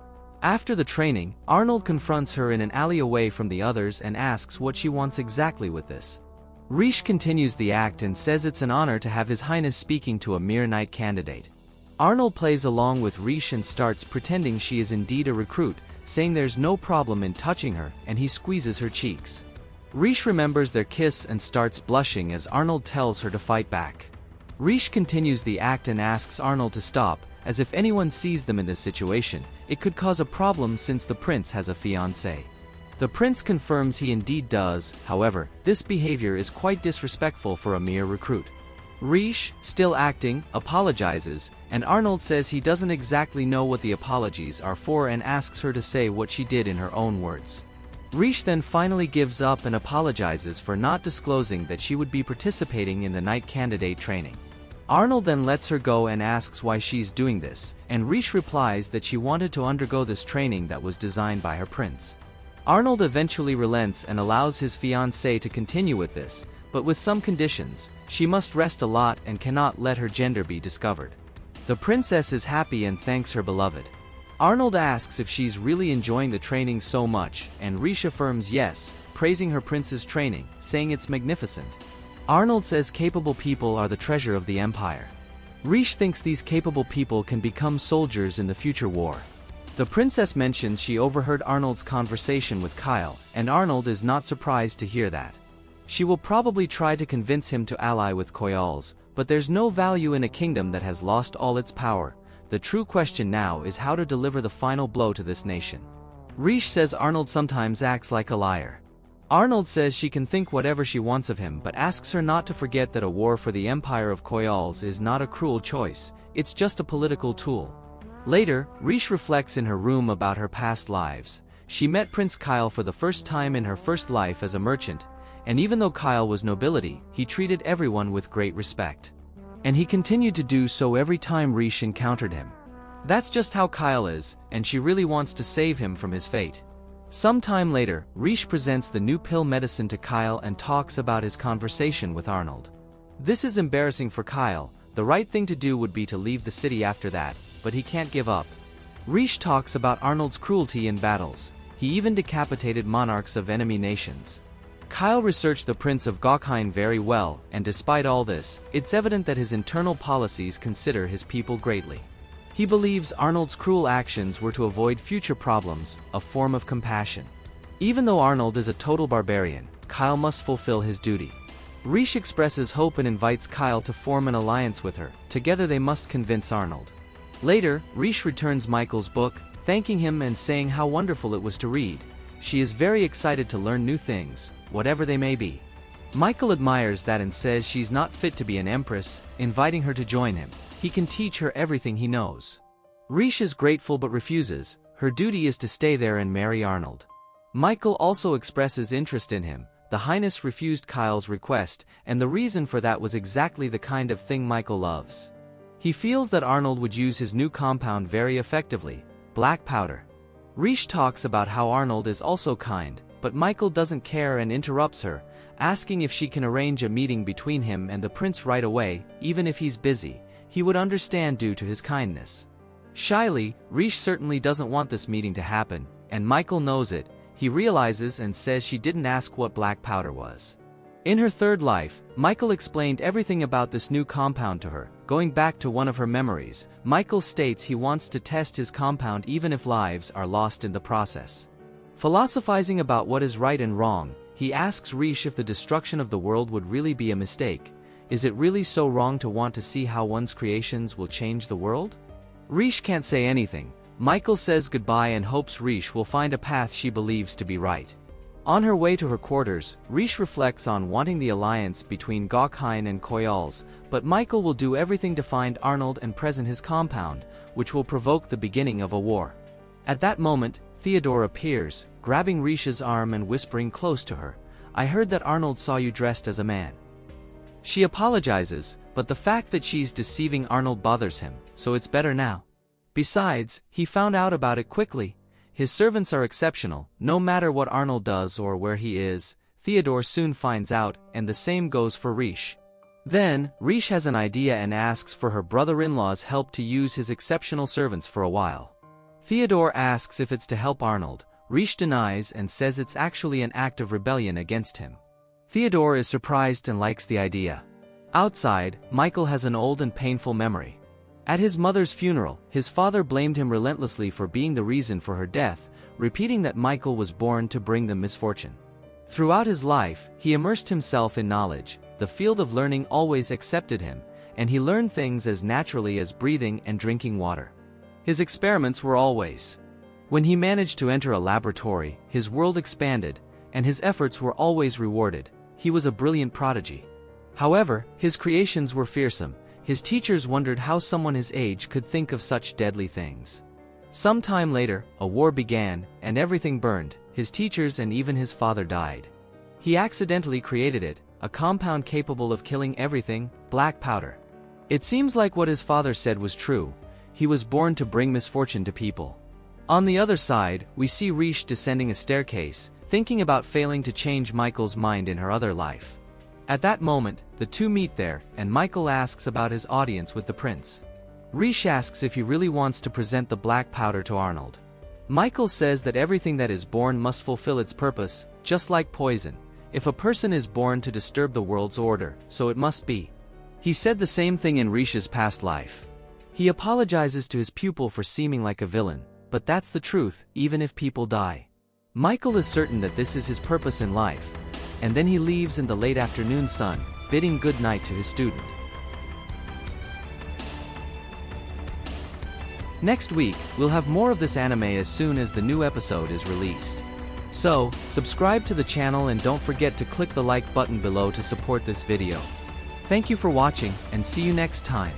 After the training, Arnold confronts her in an alley away from the others and asks what she wants exactly with this. Riche continues the act and says it's an honor to have His Highness speaking to a mere knight candidate. Arnold plays along with Riche and starts pretending she is indeed a recruit, saying there's no problem in touching her, and he squeezes her cheeks. Riche remembers their kiss and starts blushing as Arnold tells her to fight back. Riche continues the act and asks Arnold to stop, as if anyone sees them in this situation, it could cause a problem since the prince has a fiancée. The prince confirms he indeed does, however, this behavior is quite disrespectful for a mere recruit. Riche, still acting, apologizes, and Arnold says he doesn't exactly know what the apologies are for and asks her to say what she did in her own words. Riche then finally gives up and apologizes for not disclosing that she would be participating in the knight candidate training. Arnold then lets her go and asks why she's doing this, and Riche replies that she wanted to undergo this training that was designed by her prince. Arnold eventually relents and allows his fiancée to continue with this, but with some conditions. She must rest a lot and cannot let her gender be discovered. The princess is happy and thanks her beloved. Arnold asks if she's really enjoying the training so much, and Riche affirms yes, praising her prince's training, saying it's magnificent. Arnold says capable people are the treasure of the empire. Riche thinks these capable people can become soldiers in the future war. The princess mentions she overheard Arnold's conversation with Kyle, and Arnold is not surprised to hear that. She will probably try to convince him to ally with Koyals, but there's no value in a kingdom that has lost all its power. The true question now is how to deliver the final blow to this nation. Riche says Arnold sometimes acts like a liar. Arnold says she can think whatever she wants of him but asks her not to forget that a war for the empire of Koyals is not a cruel choice, it's just a political tool. Later, Riche reflects in her room about her past lives. She met Prince Kyle for the first time in her first life as a merchant, and even though Kyle was nobility, he treated everyone with great respect. And he continued to do so every time Riche encountered him. That's just how Kyle is, and she really wants to save him from his fate. Some time later, Riche presents the new pill medicine to Kyle and talks about his conversation with Arnold. This is embarrassing for Kyle. The right thing to do would be to leave the city after that, but he can't give up. Riche talks about Arnold's cruelty in battles. He even decapitated monarchs of enemy nations. Kyle researched the Prince of Gokhain very well, and despite all this, it's evident that his internal policies consider his people greatly. He believes Arnold's cruel actions were to avoid future problems, a form of compassion. Even though Arnold is a total barbarian, Kyle must fulfill his duty. Riche expresses hope and invites Kyle to form an alliance with her. Together they must convince Arnold. Later, Riche returns Michael's book, thanking him and saying how wonderful it was to read. She is very excited to learn new things, whatever they may be. Michael admires that and says she's not fit to be an empress, inviting her to join him. He can teach her everything he knows. Riche is grateful but refuses. Her duty is to stay there and marry Arnold. Michael also expresses interest in him. The Highness refused Kyle's request, and the reason for that was exactly the kind of thing Michael loves. He feels that Arnold would use his new compound very effectively, black powder. Riche talks about how Arnold is also kind, but Michael doesn't care and interrupts her, asking if she can arrange a meeting between him and the prince right away, even if he's busy. He would understand due to his kindness. Shyly, Riche certainly doesn't want this meeting to happen, and Michael knows it. He realizes and says she didn't ask what black powder was. In her third life, Michael explained everything about this new compound to her. Going back to one of her memories, Michael states he wants to test his compound even if lives are lost in the process. Philosophizing about what is right and wrong, he asks Riche if the destruction of the world would really be a mistake. Is it really so wrong to want to see how one's creations will change the world? Riche can't say anything. Michael says goodbye and hopes Riche will find a path she believes to be right. On her way to her quarters, Riche reflects on wanting the alliance between Gokheim and Koyals, but Michael will do everything to find Arnold and present his compound, which will provoke the beginning of a war. At that moment, Theodore appears, grabbing Riche's arm and whispering close to her, "I heard that Arnold saw you dressed as a man." She apologizes, but the fact that she's deceiving Arnold bothers him, so it's better now. Besides, he found out about it quickly. His servants are exceptional, no matter what Arnold does or where he is. Theodore soon finds out, and the same goes for Riche. Then, Riche has an idea and asks for her brother-in-law's help to use his exceptional servants for a while. Theodore asks if it's to help Arnold. Riche denies and says it's actually an act of rebellion against him. Theodore is surprised and likes the idea. Outside, Michael has an old and painful memory. At his mother's funeral, his father blamed him relentlessly for being the reason for her death, repeating that Michael was born to bring them misfortune. Throughout his life, he immersed himself in knowledge. The field of learning always accepted him, and he learned things as naturally as breathing and drinking water. His experiments were always. When he managed to enter a laboratory, his world expanded, and his efforts were always rewarded. He was a brilliant prodigy. However, his creations were fearsome. His teachers wondered how someone his age could think of such deadly things. Some time later, a war began, and everything burned. His teachers and even his father died. He accidentally created it, a compound capable of killing everything, black powder. It seems like what his father said was true. He was born to bring misfortune to people. On the other side, we see Riche descending a staircase, thinking about failing to change Michael's mind in her other life. At that moment, the two meet there, and Michael asks about his audience with the prince. Riche asks if he really wants to present the black powder to Arnold. Michael says that everything that is born must fulfill its purpose, just like poison. If a person is born to disturb the world's order, so it must be. He said the same thing in Riche's past life. He apologizes to his pupil for seeming like a villain, but that's the truth, even if people die. Michael is certain that this is his purpose in life, and then he leaves in the late afternoon sun, bidding good night to his student. Next week, we'll have more of this anime as soon as the new episode is released. So, subscribe to the channel and don't forget to click the like button below to support this video. Thank you for watching, and see you next time.